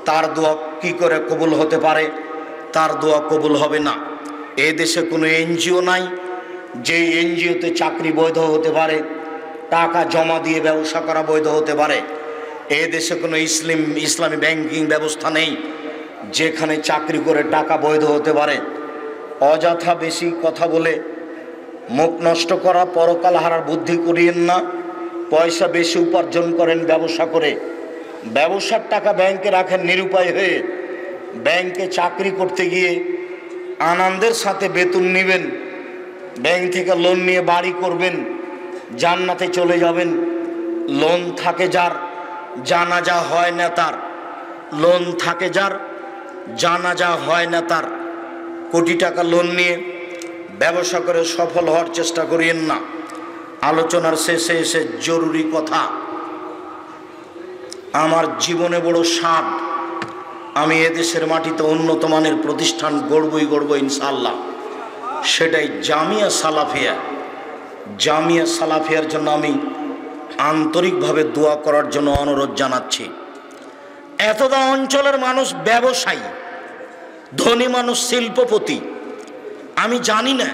তার দোয়া কি করে কবুল হতে পারে? তার দোয়া কবুল হবে না। এই দেশে কোনো এনজিও নাই যে এনজিওতে চাকরি বৈধ হতে পারে, টাকা জমা দিয়ে ব্যবসা করা বৈধ হতে পারে। এই দেশে কোনো ইসলামী ব্যাংকিং ব্যবস্থা নেই যেখানে চাকরি করে টাকা বৈধ হতে পারে। অযথা বেশি কথা বলে মুখ নষ্ট করা, পরকাল হারার বুদ্ধি করিয়েন না। পয়সা বেশি উপার্জন করেন ব্যবসা করে, ব্যবসার টাকা ব্যাংকে রাখেন নিরুপায় হয়ে। ব্যাংকে চাকরি করতে গিয়ে আনন্দের সাথে বেতন নেবেন, ব্যাংক থেকে লোন নিয়ে বাড়ি করবেন, জান্নাতে চলে যাবেন। লোন থাকে যার, জানাজা হয় না তার। লোন থাকে যার, জানাজা হয় না তার। কোটি টাকা লোন নিয়ে ব্যবসা করে সফল হওয়ার চেষ্টা করিয়েন না। আলোচনার শেষে এসে জরুরি কথা, আমার জীবনে বড় সাধ, আমি এদেশের মাটিতে উন্নত মানের প্রতিষ্ঠান গড়ব ইনশাআল্লাহ। সেটাই জামিয়া সালাফিয়া। জামিয়া সালাফিয়ার জন্য আমি আন্তরিকভাবে দোয়া করার জন্য অনুরোধ জানাচ্ছি। এতটা অঞ্চলের মানুষ ব্যবসায়ী, ধনী মানুষ শিল্পপতি। আমি জানি না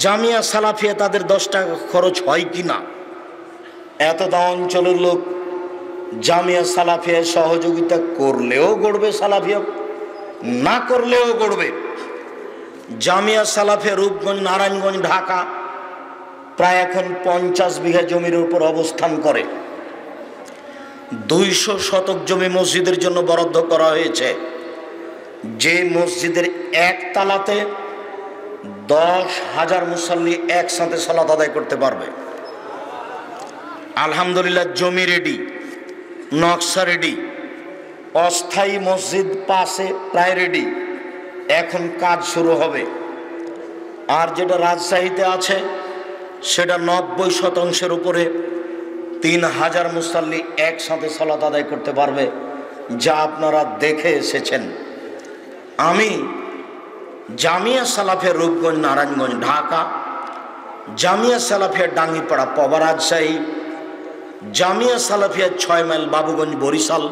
জামিয়া সালাফিয়া তাদের 10 টাকা খরচ হয় কি না। এতটা অঞ্চলের লোক জামিয়া সালাফিয়ায় সহযোগিতা করলেও গড়বে সালাফিয়া, না করলেও গড়বে। জামিয়া সালাফিয়া রূপগঞ্জ, নারায়ণগঞ্জ, ঢাকা প্রায় এখন 50 বিঘা জমির উপর অবস্থান করে। 200 শতক জমি মসজিদের জন্য বরাদ্দ করা হয়েছে। যে মসজিদের একতলাতে 10,000 মুসল্লি একসাথে সালাত আদায় করতে পারবে। আলহামদুলিল্লাহ, জমি রেডি, নকশা রেডি, অস্থায়ী মসজিদ পাশে প্রায় রেডি, এখন কাজ শুরু হবে। আর যেটা রাজশাহীতে আছে সেটা 90% উপরে 3,000 মুসল্লি একসাথে সালাত আদায় করতে পারবে, যা আপনারা দেখে এসেছেন। আমি জামিয়া সালাফিয়া রূপগঞ্জ, নারায়ণগঞ্জ, ঢাকা জামিয়া সালাফিয়া ডাঙ্গিপাড়া পবা রাজশাহী, জামিয়া সালাফিয়া 6 মাইল বাবুগঞ্জ বরিশাল,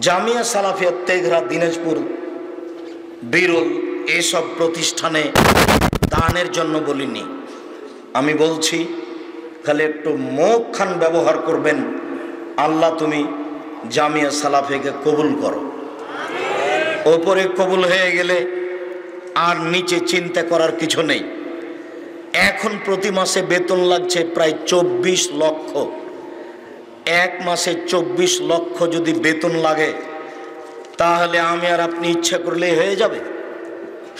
জামিয়া সালাফিয়া তেঘরা দিনাজপুর বিরল, এসব প্রতিষ্ঠানে দানের জন্য বলিনি। আমি বলছি খালি একটু মুখখান ব্যবহার করবেন, আল্লাহ তুমি জামিয়া সালাফিয়াকে কবুল করো। ওপরে কবুল হয়ে গেলে আর নিচে চিন্তা করার কিছু নেই। এখন প্রতি মাসে বেতন লাগছে প্রায় 24 লক্ষ। এক মাসে 24 লক্ষ যদি বেতন লাগে, তাহলে আমি আর আপনি ইচ্ছা করলে হয়ে যাবে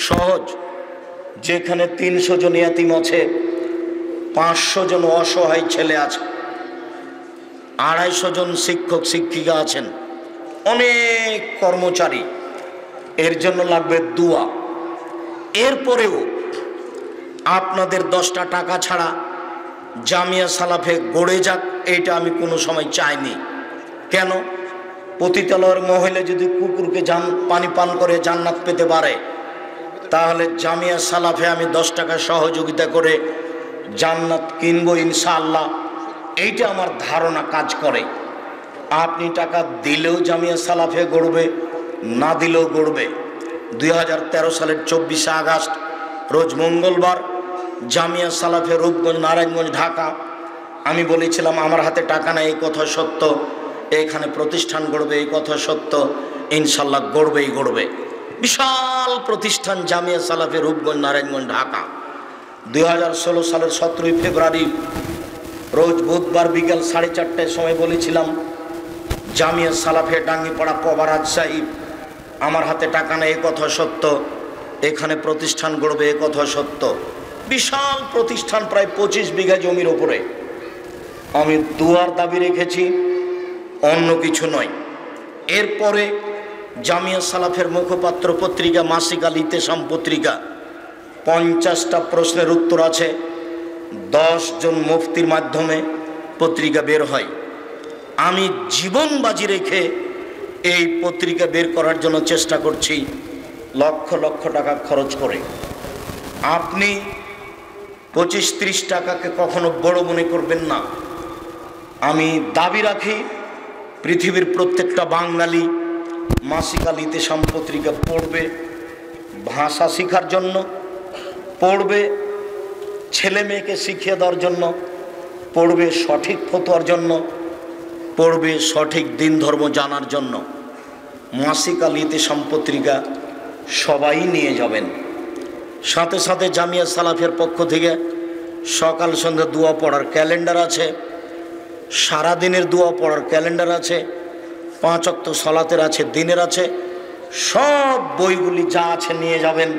সহজ। যেখানে 300 জন ইয়াতিম আছে, 500 জন অসহায় ছেলে আছে, 250 জন শিক্ষক শিক্ষিকা আছেন, অনেক কর্মচারী, এর জন্য লাগবে দোয়া। এরপরেও আপনাদের 10টা টাকা ছাড়া জামিয়া সালাফে গড়ে যাক, এইটা আমি কোনো সময় চাইনি। কেন? পতিতালয়ের মহিলা যদি কুকুরকে পানি পান করে জান্নাত পেতে পারে, তাহলে জামিয়া সালাফে আমি 10 টাকা সহযোগিতা করে জান্নাত কিনবো ইনশাআল্লাহ, এইটা আমার ধারণা কাজ করে। আপনি টাকা দিলেও জামিয়া সালাফে গড়বে, না দিলেও গড়বে। 2013 সালের 24শে আগস্ট রোজ মঙ্গলবার জামিয়া সালাফে রূপগঞ্জ নারায়ণগঞ্জ ঢাকা, আমি বলেছিলাম আমার হাতে টাকা নেই, এই কথা সত্য, এখানে প্রতিষ্ঠান গড়বে এই কথা সত্য, ইনশাল্লাহ গড়বেই গড়বে। বিশাল প্রতিষ্ঠান জামিয়া সালাফে রূপগঞ্জ নারায়ণগঞ্জ ঢাকা। 2016 সালের 17 ফেব্রুয়ারি রোজ বুধবার বিকাল 4:30টার সময় বলেছিলাম জামিয়া সালাফে ডাঙ্গিপাড়া পবা রাজশাহী, আমার হাতে টাকা নেই এই কথা সত্য, এখানে প্রতিষ্ঠান গড়বে এ কথা সত্য। বিশাল প্রতিষ্ঠান, প্রায় 25 বিঘা জমির ওপরে। আমি দুয়ার দাবি রেখেছি, অন্য কিছু নয়। এরপরে জামিয়া সালাফের মুখপাত্র পত্রিকা মাসিক আল ইতেসাম পত্রিকা, 50টা প্রশ্নের উত্তর আছে, 10 জন মুফতির মাধ্যমে পত্রিকা বের হয়। আমি জীবন বাজি রেখে এই পত্রিকা বের করার জন্য চেষ্টা করছি, লক্ষ লক্ষ টাকা খরচ করে। আপনি 25-30 টাকাকে কখনো বড় মনে করবেন না। আমি দাবি রাখি পৃথিবীর প্রত্যেকটা বাঙালি মাসিক আল ইতেসাম পত্রিকা পড়বে, ভাষা শেখার জন্য পড়বে, ছেলে মেয়েকে শিখিয়ে দেওয়ার জন্য পড়বে, সঠিক ফতোয়ার জন্য পড়বে, সঠিক দিন ধর্ম জানার জন্য। মাসিক আল ইতেসাম পত্রিকা সবাই নিয়ে যাবেন। সাথে সাথে জামিয়া সালাফের পক্ষ থেকে সকাল সন্ধ্যা দোয়া পড়ার ক্যালেন্ডার আছে, সারাদিনের দোয়া পড়ার ক্যালেন্ডার আছে, 5 ওয়াক্ত সালাতের আছে, দিনের আছে, সব বইগুলি যা আছে নিয়ে যাবেন।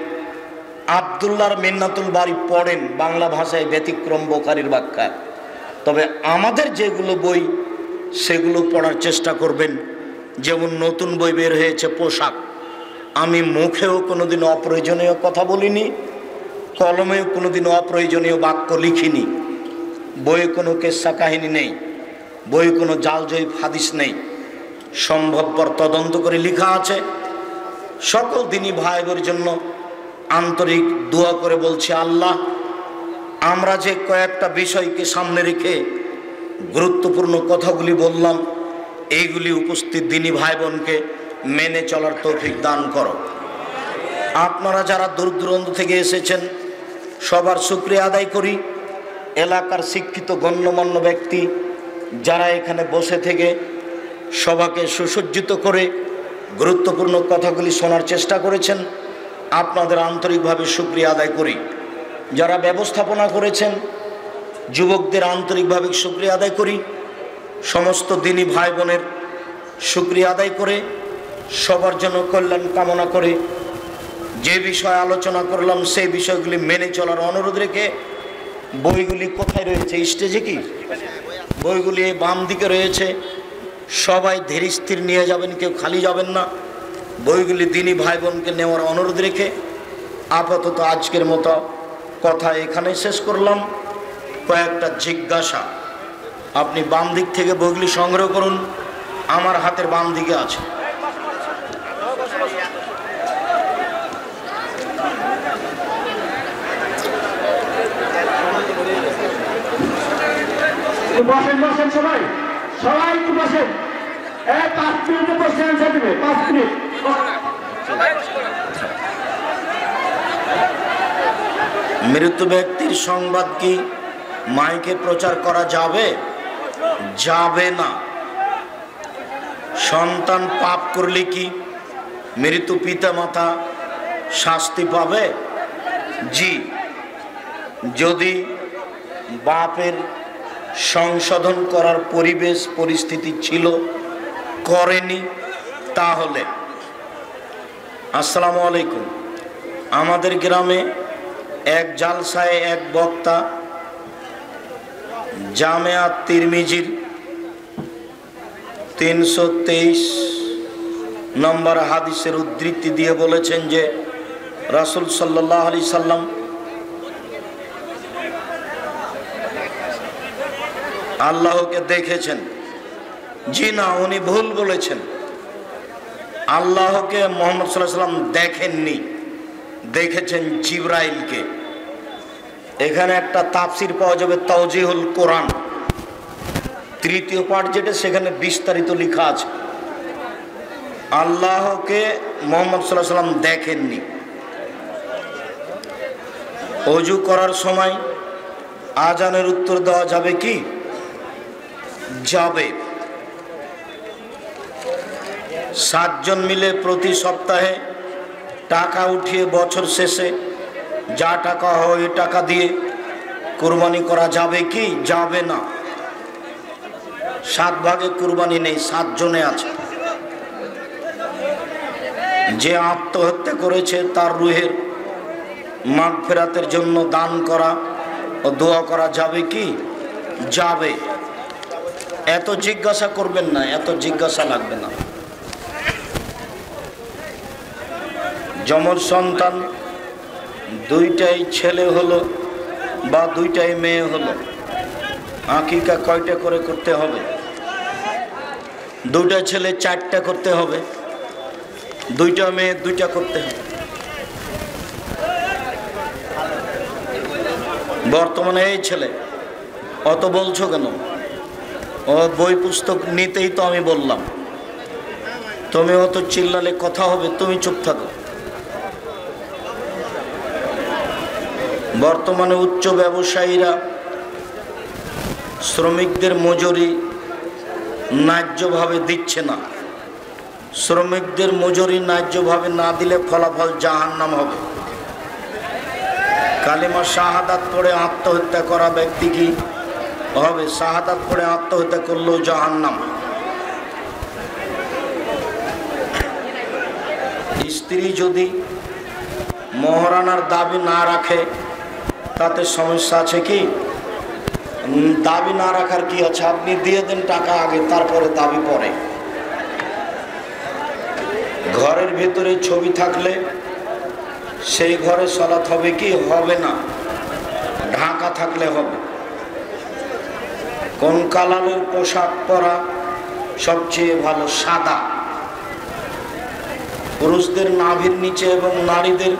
আব্দুল্লাহর মিন্নাতুল বাড়ি পড়েন বাংলা ভাষায়, ব্যতিক্রম বোখারির ব্যাখ্যা। তবে আমাদের যেগুলো বই সেগুলো পড়ার চেষ্টা করবেন। যেমন নতুন বই বের হয়েছে পোশাক, আমি মুখেও কোনোদিন অপ্রয়োজনীয় কথা বলিনি, কলমেও কোনোদিন অপ্রয়োজনীয় বাক্য লিখিনি। বইয়ে কোনো কেসা কাহিনী নেই, বইয়ে কোনো জালজয়ী হাদিস নেই, সম্ভবপর তদন্ত করে লেখা আছে। সকল দিনই ভাই বোনের জন্য আন্তরিক দোয়া করে বলছি, আল্লাহ আমরা যে কয়েকটা বিষয়কে সামনে রেখে গুরুত্বপূর্ণ কথাগুলি বললাম, এইগুলি উপস্থিত দিনী ভাই বোনকে মেনে চলার তৌফিক দান করো। আপনারা যারা দূর দূরান্ত থেকে এসেছেন সবার শুকরিয়া আদায় করি। এলাকার শিক্ষিত গণ্যমান্য ব্যক্তি যারা এখানে বসে থেকে সবাকে সুসজ্জিত করে গুরুত্বপূর্ণ কথাগুলি শোনার চেষ্টা করেছেন, আপনাদের আন্তরিকভাবে শুকরিয়া আদায় করি। যারা ব্যবস্থাপনা করেছেন যুবকদের আন্তরিকভাবে শুকরিয়া আদায় করি। সমস্ত দিনী ভাই বোনের শুকরিয়া আদায় করে সবার জন্য কল্যাণ কামনা করে যে বিষয় আলোচনা করলাম সেই বিষয়গুলি মেনে চলার অনুরোধ রেখে, বইগুলি কোথায় রয়েছে? স্টেজে কি? বইগুলি বাম দিকে রয়েছে, সবাই ধীর স্থির নিয়ে যাবেন, কেউ খালি যাবেন না। বইগুলি দিনী ভাই বোনকে নেওয়ার অনুরোধ রেখে আপাতত আজকের মতো কথা এখানে শেষ করলাম। কয়েকটা জিজ্ঞাসা, আপনি বাম দিক থেকে বইগুলি সংগ্রহ করুন, আমার হাতের বাম দিকে আছে। বসেন বসেন সবাই সবাই একটু বসেন। 5 মিনিটে প্রশ্ন অ্যান্সার দিবে, 5 মিনিট। মৃত ব্যক্তির সংবাদ কি মাইকে প্রচার করা যাবে? যাবে না। সন্তান পাপ করলে কি মৃত পিতামাতা শাস্তি পাবে? জি, যদি বাপের সংশোধন করার পরিবেশ পরিস্থিতি ছিল, করেনি, তাহলে। আসসালামু আলাইকুম। আমাদের গ্রামে এক জালসায় এক বক্তা জামেআত তিরমিজির 323 নম্বর হাদিসের উদ্ধৃতি দিয়ে বলেছেন যে রাসূল সাল্লাল্লাহু আলাইহি সাল্লাম আল্লাহকে দেখেছেন। জি না, উনি ভুল বলেছেন। আল্লাহকে মুহাম্মদ সাল্লাল্লাহু আলাইহি সাল্লাম দেখেননি, দেখেছেন জিবরাইলকে। এখানে একটা তাফসির পাওয়া যাবে, তাওজিহুল কোরআন 3য় পাঠ যেটা, সেখানে বিস্তারিত লেখা আছে আল্লাহকে মুহাম্মদ সাল্লাল্লাহু আলাইহি সাল্লাম দেখেননি। ওযু করার সময় আজানের উত্তর দেওয়া যাবে কি? যাবে। 7 জন মিলে প্রতি সপ্তাহে টাকা উঠিয়ে বছর শেষে যা টাকা হয় ওই টাকা দিয়ে কুরবানি করা যাবে কি? যাবে না। 7 ভাগে কুরবানি নেই, 7 জনে আছে। যে আত্মহত্যা করেছে তার রুহের মাগফিরাতের জন্য দান করা ও দোয়া করা যাবে কি? যাবে। এত জিজ্ঞাসা করবেন না, এত জিজ্ঞাসা লাগবে না। যমজ সন্তান 2টাই ছেলে হলো বা 2টাই মেয়ে হলো, আকিকা কয়টা করে করতে হবে? 2টা ছেলে 4টা করতে হবে, 2টা মেয়ে 2টা করতে হবে। বর্তমানে এই ছেলে অত বলছো কেন? ও বই পুস্তক নিতেই তো আমি বললাম। তুমি অত চিল্লালে কথা হবে, তুমি চুপ থাকো। বর্তমানে উচ্চ ব্যবসায়ীরা শ্রমিকদের মজুরি ন্যায্যভাবে দিচ্ছে না। শ্রমিকদের মজুরি ন্যায্যভাবে না দিলে ফলাফল জাহান্নাম হবে। কালিমা শাহাদাত পড়ে আত্মহত্যা করা ব্যক্তি কি হবে? শাহাদাত পড়ে আত্মহত্যা করলেও জাহান্নাম। স্ত্রী যদি মহারানার দাবি না রাখে তাতে সমস্যা আছে কি? দাবি না রাখার কি আছে? আপনি দিয়ে দেন টাকা আগে, তারপরে দাবি পরে। ঘরের ভেতরে ছবি থাকলে সেই ঘরে সালাত হবে কি? হবে না। ঢাকা থাকলে হবে। কোন কালারের পোশাক পরা সবচেয়ে ভালো? সাদা। পুরুষদের নাভির নিচে এবং নারীদের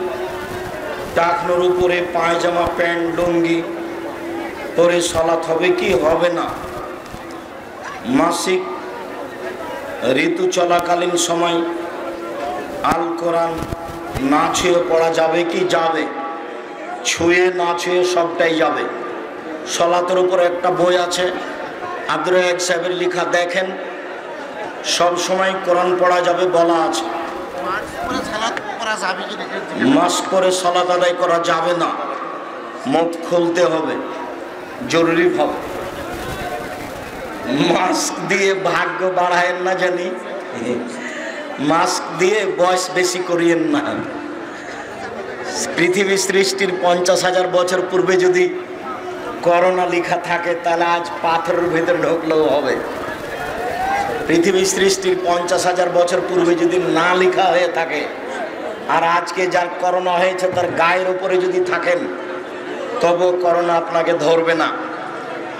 টাকনোর উপরে পায়জামা, প্যান্ট, লুঙ্গি পরে সালাত হবে কি? হবে না। মাসিক ঋতু চলাকালীন সময় আল কোরআন না ছুঁয়ে পড়া যাবে কি? যাবে। ছুঁয়ে না ছুঁয়ে সবটাই যাবে। সালাতের উপর একটা বই আছে, আব্দুর রাজ্জাক সাহেবের লেখা, দেখেন। সব সময় কোরআন পড়া যাবে বলা আছে। মাস্ক পরে সালাত আদায় করা যাবে না, মুখ খুলতে হবে জরুরিভাবে। মাস্ক দিয়ে ভাগ্য বাড়ায়েন না জানি, মাস্ক দিয়ে বয়স বেশি করিয়েন না। পৃথিবী সৃষ্টির 50,000 বছর পূর্বে যদি করোনা লেখা থাকে তাহলে আজ পাথরের ভেতরে ঢুকলেও হবে। পৃথিবী সৃষ্টির 50,000 বছর পূর্বে যদি না লেখা হয়ে থাকে, আর আজকে যার করোনা হয়েছে তার গায়ের উপরে যদি থাকেন, তবু করোনা আপনাকে ধরবে না।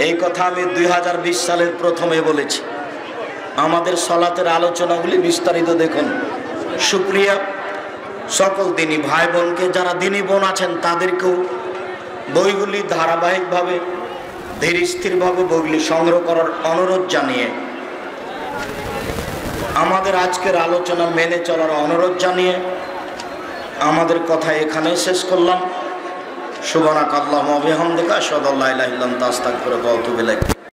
এই কথা আমি 2020 সালের প্রথমে বলেছি। আমাদের সালাতের আলোচনাগুলি বিস্তারিত দেখুন। শুকরিয়া সকল দিনী ভাই বোনকে, যারা দিনী বোন আছেন তাদেরকেও বইগুলি ধারাবাহিকভাবে ধীর স্থিরভাবে বগলি সংগ্রহ করার অনুরোধ জানিয়ে, আমাদের আজকের আলোচনা মেনে চলার অনুরোধ জানিয়ে আমাদের কথা এখানেই শেষ করলাম। সুবহানাকাল্লাহুম্মা ওয়া বিহামদিকা আশহাদু আল্লা ইলাহা ইল্লা আনতা আস্তাগফিরুকা ওয়া আতুবু ইলাইক।